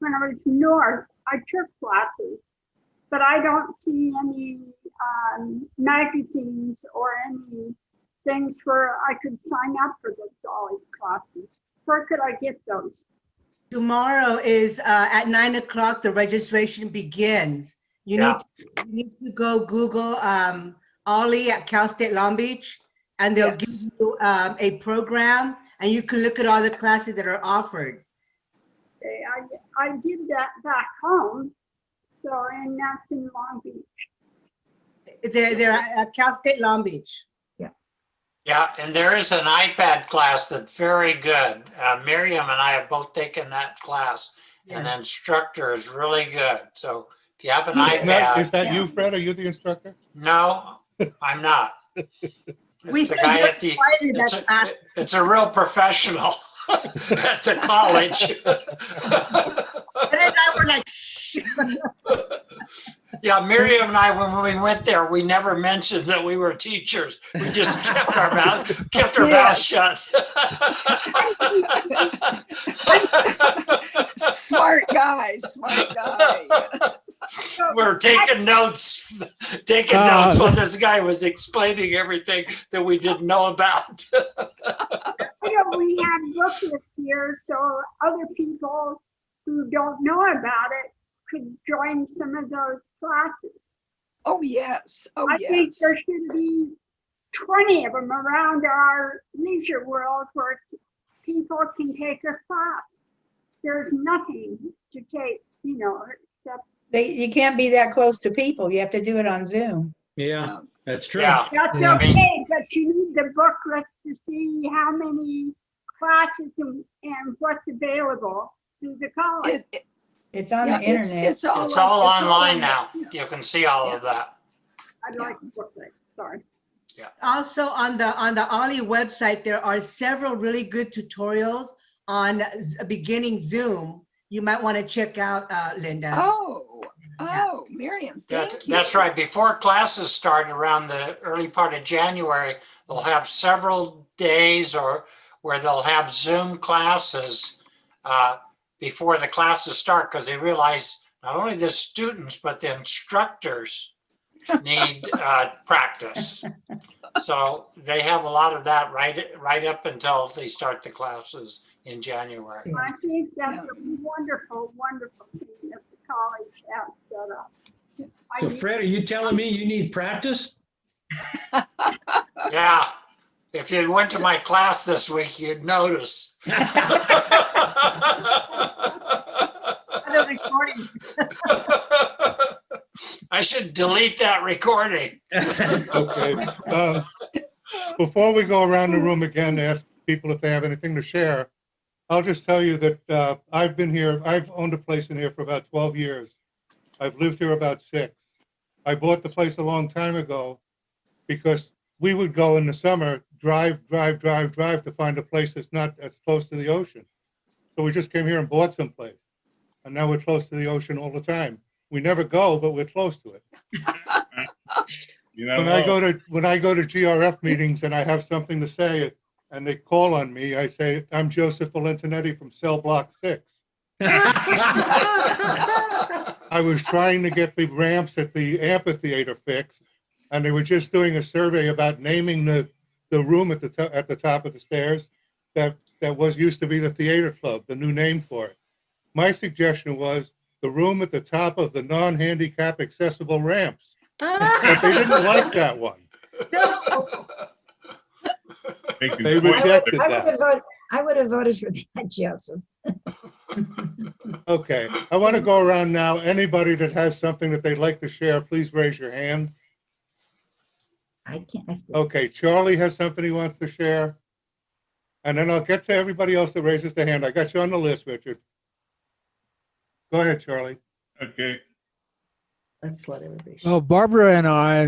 um, tomorrow is at 9 o'clock, the registration begins. You need to go Google Ollie at Cal State Long Beach, and they'll give you a program, and you can look at all the classes that are offered. I did that back home, and that's in Long Beach. They're at Cal State Long Beach. Yeah, and there is an iPad class that's very good. Miriam and I have both taken that class, and the instructor is really good. So if you have an iPad. Is that you, Fred? Are you the instructor? No, I'm not. We It's the said guy you're at the, invited, that's it's a real professional at the college. And then I were like, shh. Yeah, Miriam and I, when we went there, we never mentioned that we were teachers. We just kept our mouth shut. Smart guy. We're taking notes when this guy was explaining everything that we didn't know about. We have booklets here, so other people who don't know about it could join some of those classes. Oh, yes. I think there should be 20 of them around our leisure world where people can take a class. There's nothing to take, except. You can't be that close to people. You have to do it on Zoom. Yeah, that's true. Yeah. That's Yeah. okay, but you need the booklet to see how many classes and what's available to the college. It's on the internet. It's all online now. You can see all of that. I'd like a booklet, sorry. Also on the Ollie website, there are several really good tutorials on beginning Zoom. You might want to check out, Linda. Oh, Miriam, thank you. That's right. Before classes start around the early part of January, they'll have several days where they'll have Zoom classes before the classes start, because they realize not only the students, but the instructors need practice. So they have a lot of that right up until they start the classes in January. I think that's a wonderful, wonderful thing that the college has set up. So Fred, are you telling me you need practice? Yeah, if you went to my class this week, you'd notice. The recording. I should delete that recording. Okay. Before we go around the room again to ask people if they have anything to share, I'll just tell you that I've been here, I've owned a place in here for about 12 years. I've lived here about 6. I bought the place a long time ago because we would go in the summer, drive to find a place that's not as close to the ocean. So we just came here and bought someplace. And now we're close to the ocean all the time. We never go, but we're close to it. You know, When I go to GRF meetings and I have something to say and they call on me, I say, I'm Joseph Valentinetti from cell block 6. I was trying to get the ramps at the amphitheater fixed, and they were just doing a survey about naming the room at the top of the stairs that was used to be the theater club, the new name for it. My suggestion was the room at the top of the non-handicap accessible ramps, but they didn't like that one. They rejected that. I would have voted for that, Joseph. Okay, I want to go around now. Anybody that has something that they'd like to share, please raise your hand. I can't. Okay, Charlie has something he wants to share. And then I'll get to everybody else that raises their hand. I got you on the list, Richard. Go ahead, Charlie. Okay. Let's let everybody. Well, Barbara and I.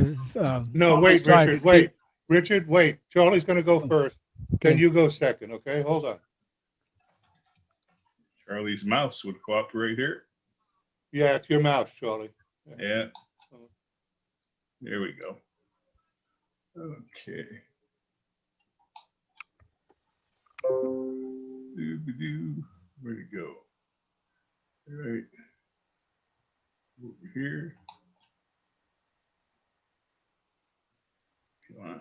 No, wait, Richard, wait. Richard, wait. Charlie's going to go first. Okay. Then you go second, okay? Hold on. Charlie's mouse would cooperate here. Yeah, it's your mouse, Charlie. Yeah. There we go. Okay. Where'd it go? Right. Over here. Come on.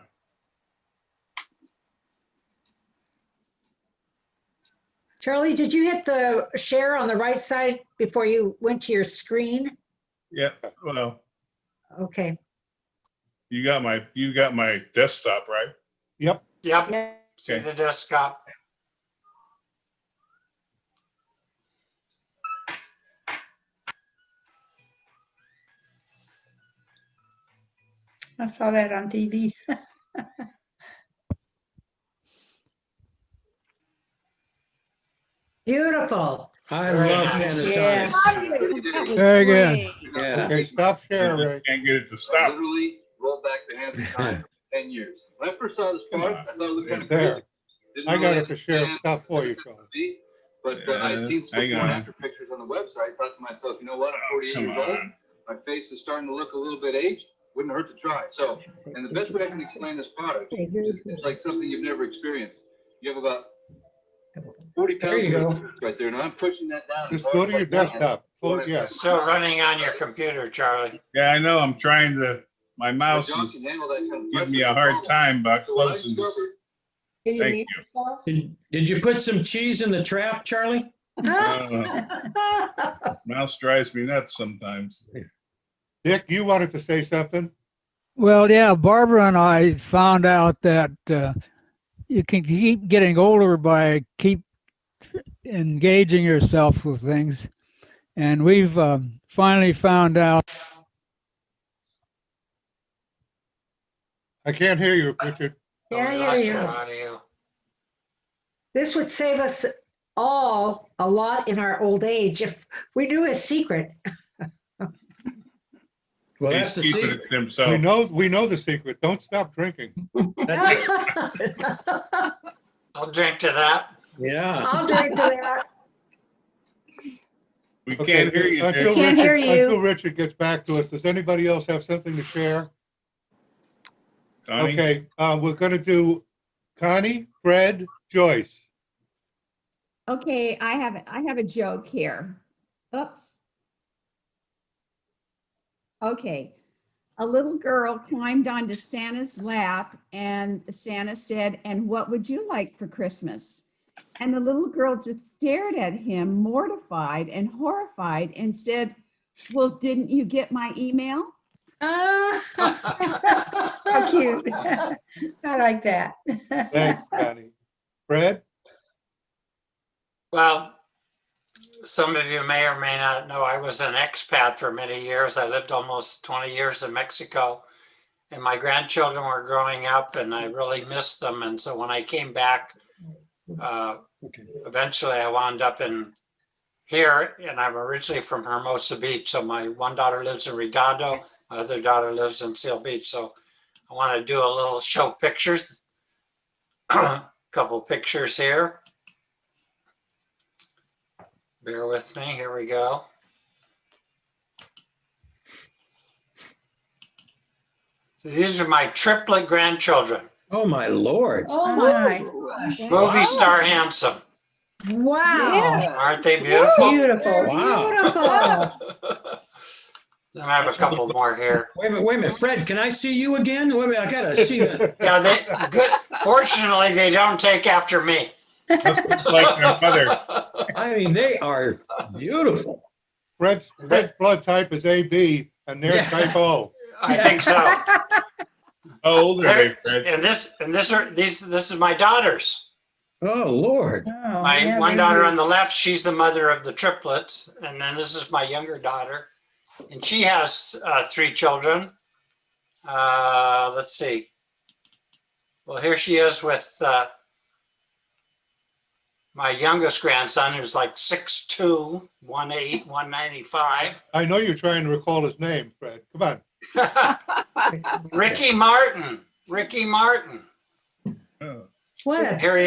Charlie, did you hit the share on the right side before you went to your screen? Yeah, well, Okay. you got my desktop, right? Yep. Yep. See the desktop. I saw that on TV. Beautiful. I Very love nice. Panasonic. Very good. Yeah. Okay, stop sharing, Ray. Can't get it to stop. Literally rolled back the hands of time for 10 years. When I first saw this product, I thought it looked kind of There. crazy. Didn't I know got that it to share. Stop for you, Charlie. be, But I'd seen some before and after pictures on the website. Thought to myself, you know what? I'm 48 Come years old. on. My face is starting to look a little bit aged. Wouldn't hurt to try. So, and the best way I can explain this product is it's like something you've never experienced. You have about 40 There pounds you go. of right there. Now I'm pushing that down. Just go to your desktop. Oh, yeah. It's still running on your computer, Charlie. Yeah, I know. I'm trying to. My mouse John is can handle that kind of giving me a hard time about So what I closing this. discovered- Can you Thank mute you. yourself? Did you put some cheese in the trap, Charlie? Mouse drives me nuts sometimes. Dick, you wanted to say something? Well, yeah, Barbara and I found out that you can keep getting older by keep engaging yourself with things. And we've finally found out. I can't hear you, Richard. Yeah, We yeah, lost your yeah. audio. This would save us all a lot in our old age if we knew his secret. Well, He's that's the keeping secret. it to himself. We know the secret. Don't stop drinking. That's it. I'll drink to that. Yeah. I'll drink to that. We Okay, can't hear you, until Dick. Can't hear Richard, you. until Richard gets back to us. Does anybody else have something to share? Connie? Okay, we're going to do Connie, Fred, Joyce. Okay, I have a joke here. Oops. Okay. a little girl climbed onto Santa's lap and Santa said, "And what would you like for Christmas?" And the little girl just stared at him, mortified and horrified, and said, "Well, didn't you get my email?" How cute. I like that. Thanks, Connie. Fred? Well, some of you may or may not know I was an expat for many years. I lived almost 20 years in Mexico, and my grandchildren were growing up, and I really missed them. And so when I came back, eventually I wound up in here, and I'm originally from Hermosa Beach. So my one daughter lives in Redondo, my other daughter lives in Seal Beach. So I want to do a little show pictures, couple pictures here. Bear with me, here we go. So these are my triplet grandchildren. Oh, my Lord. Oh my. Movie star handsome. Wow. Aren't they beautiful? Beautiful. Wow. Beautiful. Then I have a couple more here. Wait a minute, Fred, can I see you again? Wait a minute, I gotta see that. Yeah, they good. Fortunately, they don't take after me. Like their mother. I mean, they are beautiful. Fred's blood type is AB and their Yeah. type O. I think so. How old are they, Fred? And this is my daughters. Oh, Lord. Oh, My yeah, one they're daughter on beautiful. the left, she's the mother of the triplets, and then this is my younger daughter, and she has 3 children. Let's see. Well, here she is with my youngest grandson, who's like 6'2", 1'8", 195. I know you're trying to recall his name, Fred. Come on. Ricky Martin. Ricky Martin. What a Here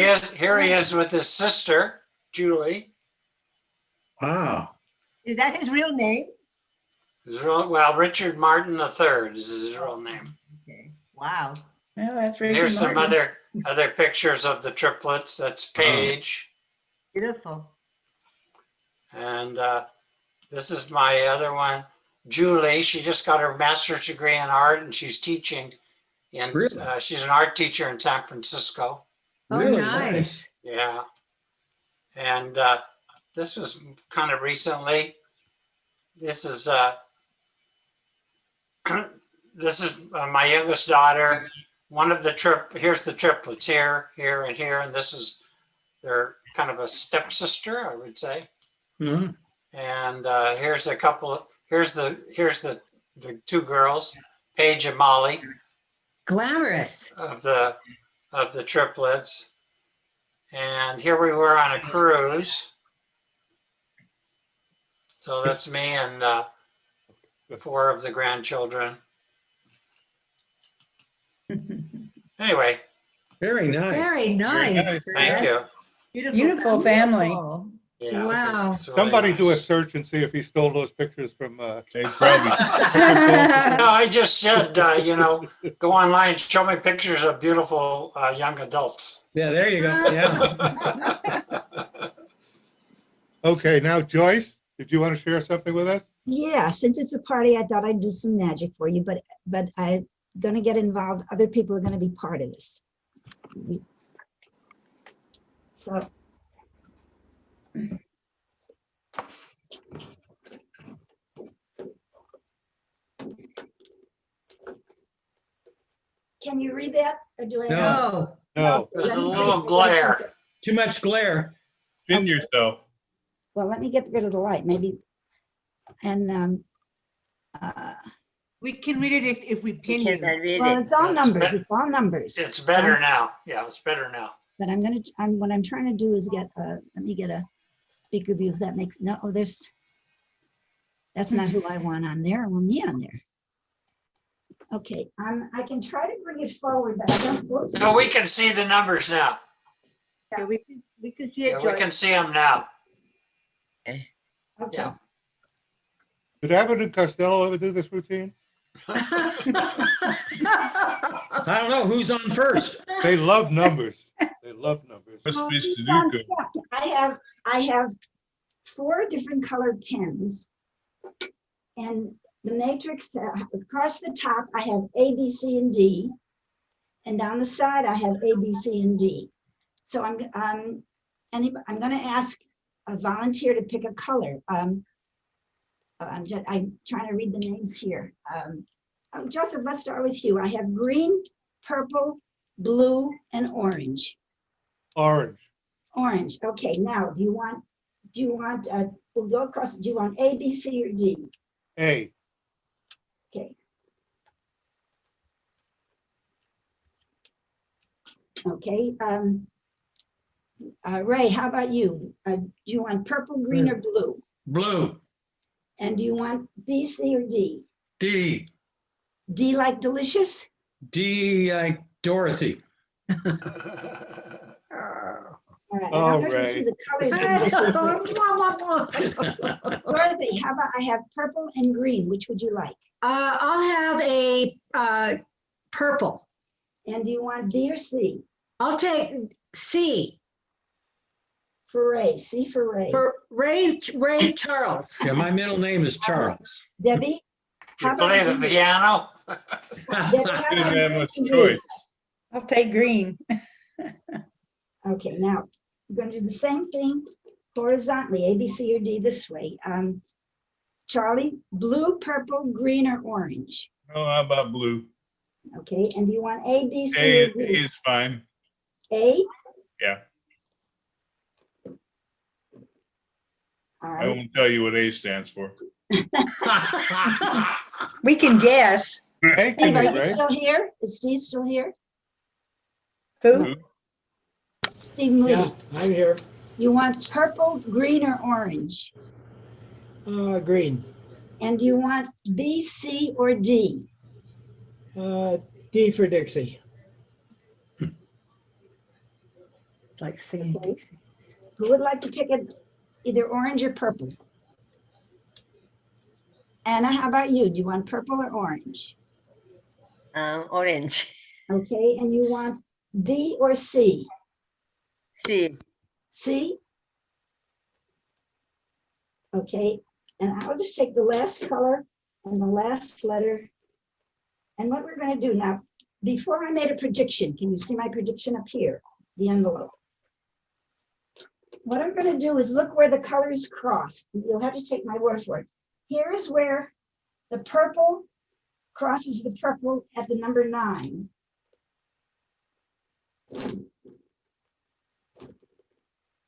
he is with his sister, Julie. Wow. Is that his real name? Well, Richard Martin III is his real name. Okay. Wow. Well, that's Ricky Here's some Martin. other pictures of the triplets. That's Paige. Beautiful. And this is my other one, Julie. She just got her master's degree in art, and she's teaching. And Really? she's an art teacher in San Francisco. Oh, Really nice. Yeah. And this was kind of recently. This is this is my youngest daughter. One of the here's the triplets here, and here, and this is their kind of a stepsister, I would say. Mhm. And here's a couple. Here's the 2 girls, Paige and Molly, Glamorous. of the triplets. And here we were on a cruise. So that's me and 4 of the grandchildren. Anyway, Very nice. Very nice. thank you. Beautiful family. Yeah. Wow. it's really Somebody do a nice. search and see if he stole those pictures from. They probably. No, I just said, go online and show me pictures of beautiful young adults. Yeah, there you go. Yeah. Okay, now Joyce, did you want to share something with us? Yeah, since it's a party, I thought I'd do some magic for you, but I'm gonna get involved. Other people are gonna be part of this. So. Can you read that? Or do I? No. No. There's a little glare. Too much glare. Spin yourself. Well, let me get rid of the light, maybe. And We can read it if we pin You you. can read well, it. it's all That's numbers. be- It's all numbers. It's better now. Yeah, it's better now. But what I'm trying to do is get let me get a speaker view if that makes no. Oh, that's not who I want on there. I want me on there. Okay, I can try to bring it forward, but I don't. Whoops. No, we can see the numbers now. Yeah, we can see it, Yeah, we Joyce. can see them now. Okay. Yeah. Did Abbott and Costello ever do this routine? I don't know who's on first. They love numbers. They love numbers. Must be Keep on Sudoku. step. I have 4 different colored pens, and The matrix, across the top, I have A, B, C, and D. And down the side, I have A, B, C, and D. So I'm going to ask a volunteer to pick a color. I'm trying to read the names here. Joseph, let's start with you. I have green, purple, blue, and orange. Orange. Orange. Okay, now do you want, we'll go across, do you want A, B, C, or D? A. Okay. Okay. Ray, how about you? Do you want purple, green, or blue? Blue. And do you want B, C, or D? D. D like delicious? D like Dorothy. All right, Oh, I'm going to see Ray. the colors of this. Dorothy, how about I have purple and green? Which would you like? I'll have a purple. And do you want B or C? I'll take C. For Ray, C for Ray. For Ray Charles. Yeah, my middle name is Charles. Debbie? You play the piano? Debbie, how Didn't about have you much and choice. I'll take green. Okay, now we're going to do the same thing horizontally, A, B, C, or D this way. Charlie, blue, purple, green, or orange? Oh, how about blue? Okay, and do you want A, B, C, A, or D? A is fine. A? Yeah. All I right. won't tell you what A stands for. We can guess. Thank Steve, you, are you Ray. still here? Is Steve still here? Who? Steve Moody. Yeah, I'm here. You want purple, green, or orange? Green. And do you want B, C, or D? D for Dixie. Like singing Okay. Dixie. Who would like to pick either orange or purple? Anna, how about you? Do you want purple or orange? Orange. Okay, and you want B or C? C. C? Okay, and I'll just take the last color and the last letter. And what we're going to do now, before I made a prediction, can you see my prediction up here, the envelope? What I'm going to do is look where the colors cross. You'll have to take my word for it. Here is where the purple crosses the purple at the number 9.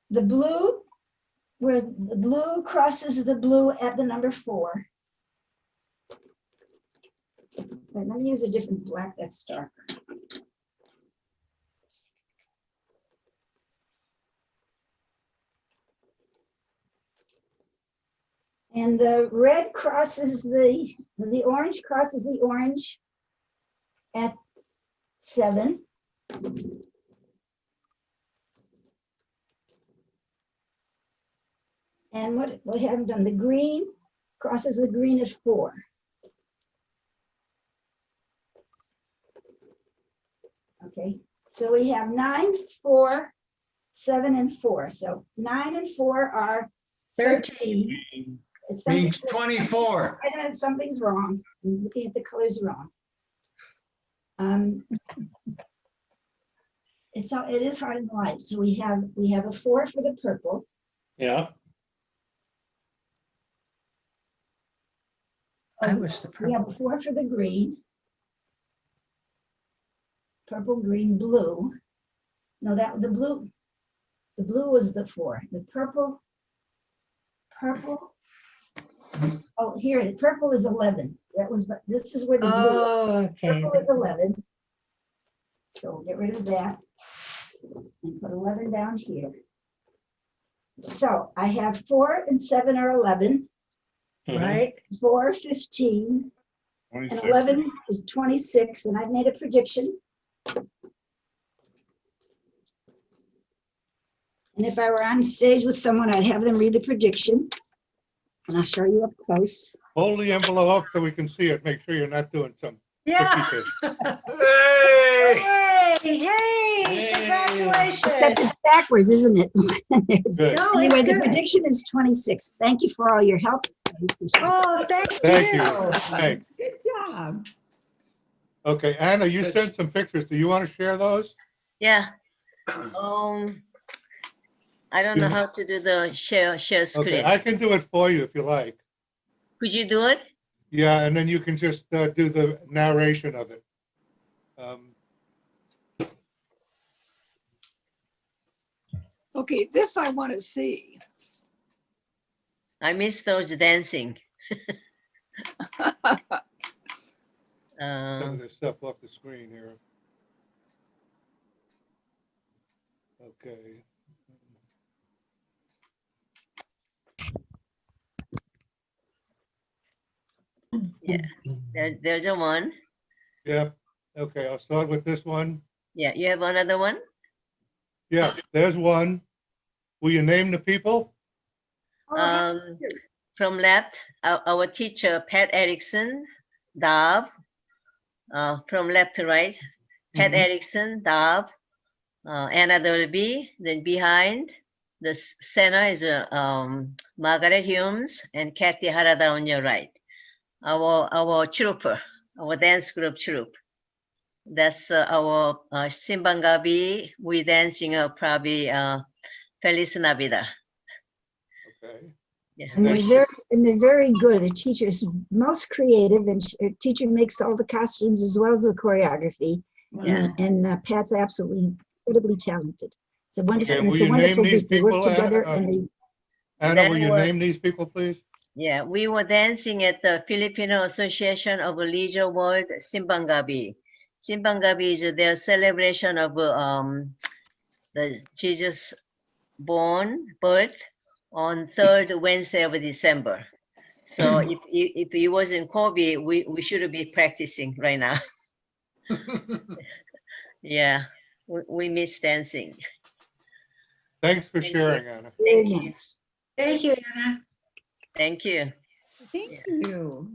The blue, where the blue crosses the blue at the number 4. Wait, let me use a different black that's darker. And the red crosses the orange crosses the orange at 7. And what we haven't done, the green crosses the green at 4. Okay, so we have 9, 4, 7, and 4. So 9 and 4 are 13. It's Means 24. I know something's wrong. I'm looking at the colors wrong. It is hard in the light. So we have a 4 for the purple. Yeah. I wish the We have a 4 for the green. Purple, green, blue. No, the blue was the 4. The purple. Oh, here, purple is 11. This is where the blue is. Oh, okay. Purple is 11. So we'll get rid of that and put 11 down here. So I have 4 and 7 are 11. Right. 4, 15. 26. And 11 is 26. And I've made a prediction. And if I were on stage with someone, I'd have them read the prediction. And I'll show you up close. Hold the envelope up so we can see it. Make sure you're not doing some. Yeah. tricky thing. Hey, congratulations. Except it's backwards, isn't it? Good. No, Anyway, it's the good. prediction is 26. Thank you for all your help. Oh, thank Thank you. you. Thanks. Good job. Okay, Anna, you sent some pictures. Do you want to share those? Yeah. I don't know You- how to do the share screen. Okay, I can do it for you if you like. Could you do it? Yeah, and then you can just do the narration of it. Okay, this I want to see. I miss those dancing. Some of this stuff off the screen here. Okay. Yeah, there's a one. Yeah. Okay, I'll start with this one. Yeah, you have another one? Yeah, there's one. Will you name the people? From left, our teacher, Pat Erickson, Dab. From left to right, Pat Erickson, Dab, Anna Dolby. Then behind, the center is Margaret Humes and Kathy Harada on your right. Our trooper, our dance group troop. That's our Simbangabi. We dancing probably Feliz Navidad. Okay. Yeah. And they're very good. The teacher is most creative, and the teacher makes all the costumes as well as the choreography. Yeah. And Pat's absolutely incredibly talented. It's a wonderful, Okay, and will it's a you name wonderful these group. They work people, together, and Anna, That will you was- name these people, please? Yeah, we were dancing at the Filipino Association of Leisure World Simbangabi. Simbangabi is their celebration of the Jesus birth on 3rd Wednesday of December. So if it wasn't COVID, we should be practicing right now. Yeah, we miss dancing. Thanks for sharing, Anna. Thank you. Thank you, Anna. Thank you. Thank you.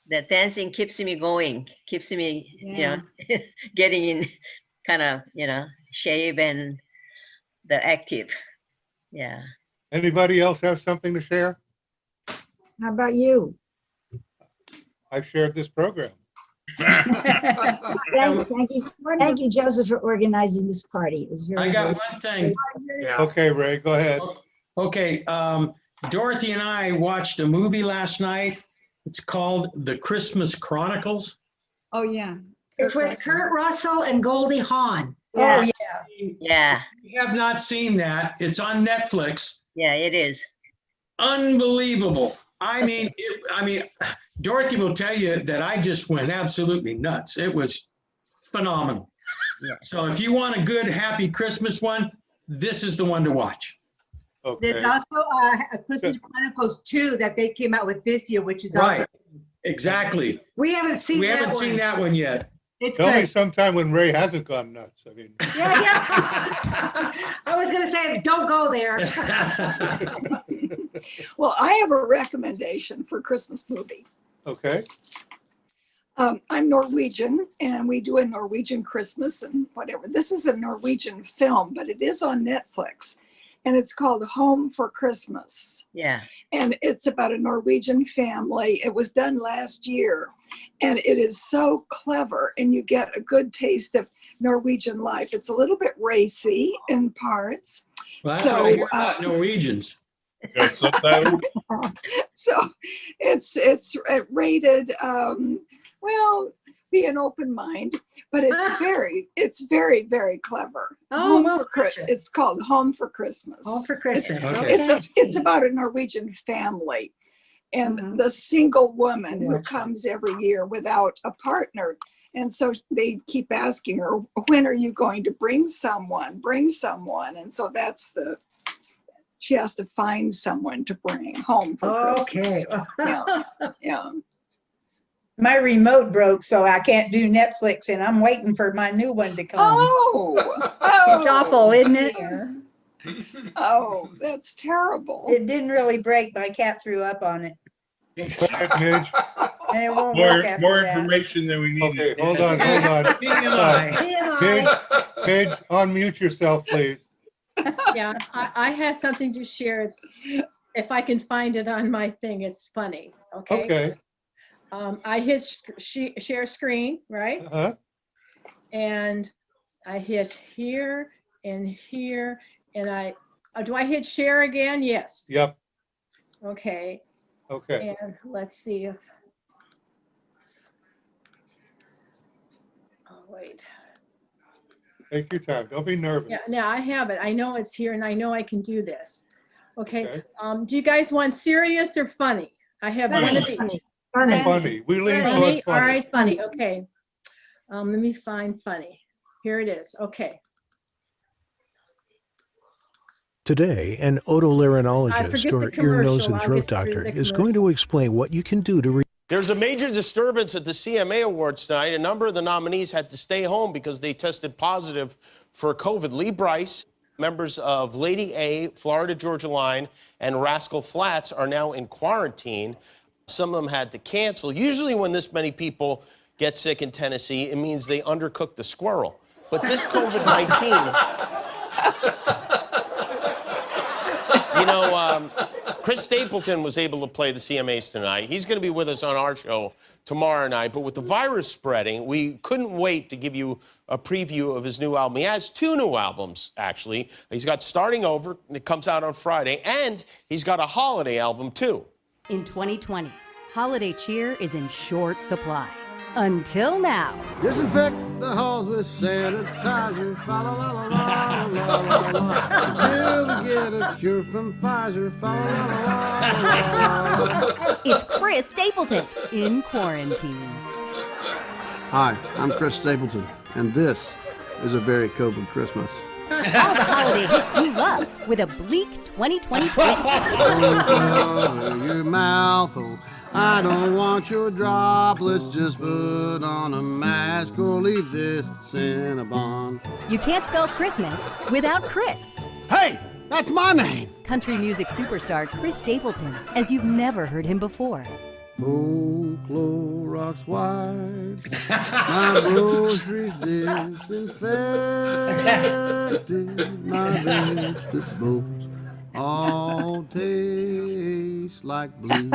The dancing keeps me going, keeps me, Yeah. getting in kind of, shape and the active. Yeah. Anybody else have something to share? how about you? I shared this program. Thank you, Joseph, for organizing this party. It was very. I got very- one thing. Okay, Ray, go ahead. Okay, Dorothy and I watched a movie last night. It's called The Christmas Chronicles. Oh, yeah. It's with Kurt Russell and Goldie Hawn. Oh, yeah. Yeah. If you have not seen that, it's on Netflix. Yeah, it is. Unbelievable. I mean, Dorothy will tell you that I just went absolutely nuts. It was phenomenal. Yeah. So if you want a good, happy Christmas one, this is the one to watch. Okay. There's also a Christmas Chronicles 2 that they came out with this year, which is Right. also, Exactly. We haven't seen We that haven't one. seen that one yet. it's Tell me good. sometime when Ray hasn't gone nuts. I mean, Yeah. I was gonna say, don't go there. Well, I have a recommendation for Christmas movie. okay. I'm Norwegian and we do a Norwegian Christmas and whatever. This is a Norwegian film, but it is on Netflix and it's called Home for Christmas. Yeah. And it's about a Norwegian family. It was done last year and it is so clever and you get a good taste of Norwegian life. It's a little bit racy in parts. Well, that's what I hear about Norwegians. Got subtitles? So it's rated, well, be an open mind, but it's very, very clever. Oh, Home for Christmas. It's called Home for Christmas. All for Christmas. Okay. It's about a Norwegian family and the single woman who comes every year without a partner. And so they keep asking her, when are you going to bring someone? And so she has to find someone to bring home for Christmas. Okay. Yeah. My remote broke, so I can't do Netflix, and I'm waiting for my new one to come. It's awful, isn't it? Oh, that's terrible. It didn't really break. My cat threw up on it. Midge. And it won't work after More that. information than we need. Okay, hold on. Midge, unmute yourself, please. Yeah, I have something to share. if I can find it on my thing, it's funny, okay? Okay. I hit share screen, right? Uh-huh. And I hit here and here, and do I hit share again? Yes. Yep. Okay. Okay. And let's see if, oh, wait. Take your time. Don't be nervous. Yeah, now I have it. I know it's here and I know I can do this. Okay. Okay. Do you guys want serious or funny? I have one of each. Funny. We lean towards Funny. funny. All right, funny. Okay. Let me find funny. Here it is. Okay. Today, an I otolaryngologist forget or the ear, nose, commercial. and I'll throat get through doctor the is going to explain what you can do to There's a major disturbance at the CMA Awards tonight. A number of the nominees had to stay home because they tested positive for COVID. Lee Bryce, members of Lady A, Florida Georgia Line, and Rascal Flatts are now in quarantine. Some of them had to cancel. Usually when this many people get sick in Tennessee, it means they undercooked the squirrel. But this COVID-19... You know, Chris Stapleton was able to play the CMAs tonight. He's going to be with us on our show tomorrow night. But with the virus spreading, we couldn't wait to give you a preview of his new album. He has 2 new albums, actually. He's got Starting Over, and it comes out on Friday. And he's got a holiday album, too. In 2020, holiday cheer is in short supply. Until now. Disinfect the halls with sanitizer. Fa la la la la la la la. Until we get a cure from Pfizer. Fa la la la la la. It's Chris Stapleton in quarantine. Hi, I'm Chris Stapleton, and this is a very COVID Christmas. All the holiday hits you love with a bleak 2020 twist. Cover your mouth, oh, I don't want your droplets. Just put on a mask or leave this Cinnabon. You can't spell Christmas without Chris. Hey, that's my name. Country music superstar Chris Stapleton, as you've never heard him before. Oh, Clorox wipes, my groceries disinfected, my vegetables all taste like blue.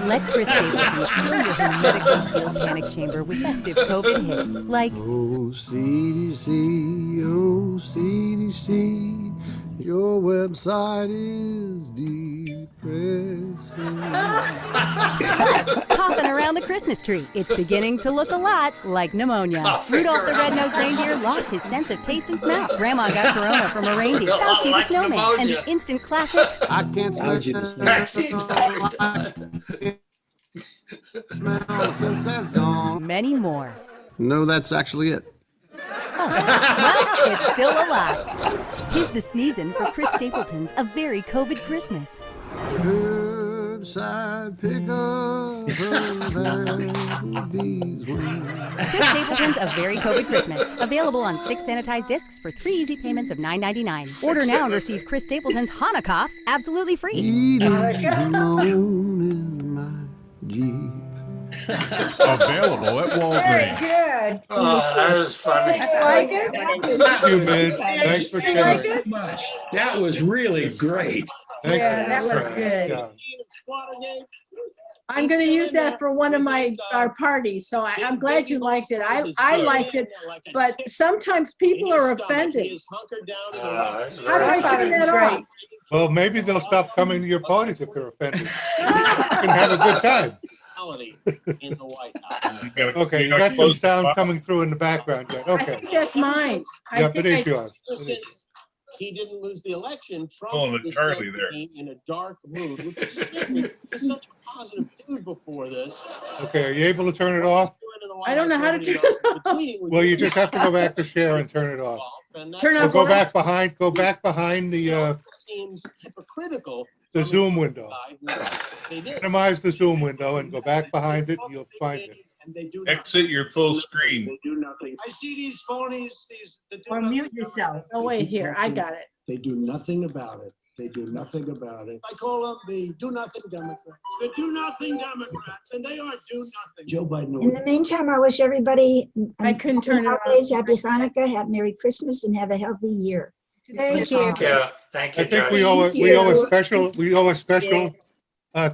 Let Chris Stapleton fill your hermetically sealed panic chamber with festive COVID hits like Oh, CDC, oh, CDC, your website is depressing. Plus, coughing around the Christmas tree. It's beginning to look a lot like pneumonia. Rudolph the Red-Nosed Reindeer lost his sense of taste and smell. Grandma got corona from a reindeer. Fauci the snowman. And the instant classic. I can't smell smell since that's gone. Many more. No, that's actually it. Well, it's still alive. 'Tis the sneezin' for Chris Stapleton's A Very COVID Christmas. Curbside pickup and bees Chris Stapleton's A Very COVID Christmas. Available on 6 sanitized discs for 3 easy payments of $9.99. Order now and receive Chris Stapleton's Hanukkah absolutely free. Eating alone in my Jeep. Available at Walgreens. Good. Oh, that was funny. Like it? Thank you, man. Thanks for sharing. so much. That was really great. Thank Yeah, you. that was good. Yeah. I'm going to use that for one of our parties. So I'm glad you liked it. I liked it, but sometimes people are offended. How do I turn that off? Well, maybe they'll stop coming to your parties if they're offended. You can have a good time. In the White House. Okay, you got some sound coming through in the background yet. I Okay. think that's mine. I Yep, think it is I- yours. Since he didn't lose the election, Trump Pulling the was Charlie there. in a dark mood, which is stupid. He's such a positive dude before this. Okay, are you able to turn it off? I don't know how to do it. Well, you just have to go back to share and turn it off. Turn Or off go what? back behind the Seems hypocritical. Zoom window. They did. Minimize the Zoom window and go back behind it and you'll find it. And they do Exit your full screen. They do nothing. I see these phonies, Or mute yourself. Oh, wait, here, I got it. They do nothing about it. They do nothing about it. I call them the do nothing Democrats. The do nothing Democrats, and they are do nothing. Joe Biden. In the meantime, I wish everybody I couldn't turn it off. holidays, happy Hanukkah, have Merry Christmas, and have a healthy year. Thank you. Thank you. Thank you, I think Josh. we owe, a special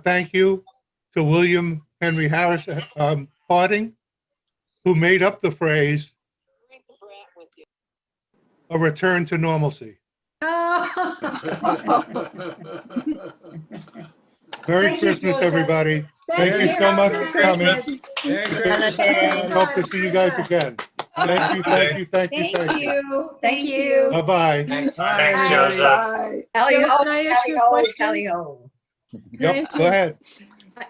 thank you to William Henry Harris, Harding, who made up the phrase, a return to normalcy. Merry Thank you, Christmas, Joseph. everybody. Thank Thank you you. so much Merry for coming. Christmas. Merry Christmas, everybody. Hope to see you guys again. Thank you, thank you, thank you, thank you. Thank you. Bye-bye. Thanks, Bye, thanks, everybody. Joseph. Tally So ho, can I ask tally you a ho, question? tally ho. Can I Yep, ask go you- ahead.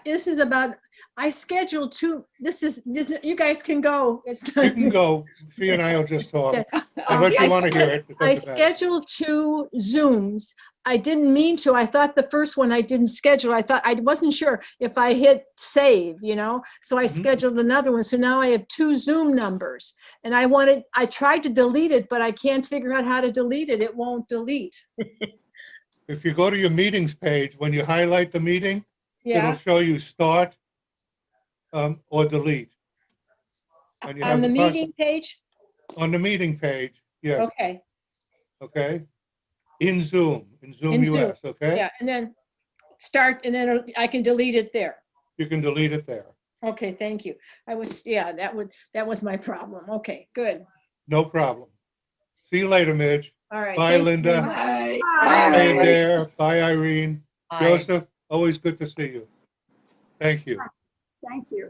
This is about, I scheduled two, you guys can go. It's You not. can go. She and I will just talk. Okay. Unless you I want to hear it. It I doesn't matter. scheduled 2 Zooms. I didn't mean to. I thought the first one I didn't schedule. I thought, I wasn't sure if I hit save, so I scheduled another one. So now I have 2 Zoom numbers, and I tried to delete it, but I can't figure out how to delete it. It won't delete. If you go to your meetings page, when you highlight the meeting, it'll Yeah, show you start or delete. And you have on the possi- meeting page? On the meeting page, yes, Okay. okay? In Zoom In Zoom. US, okay? Yeah, and then start, and then I can delete it there. You can delete it there. Okay, thank you. That was my problem. Okay, good. No problem. See you later, Midge. All right. Bye, thank you Linda. very much. Bye. Bye, Bye. Adair. Bye, Irene. Bye. Joseph, always good to see you. Thank you. Thank you.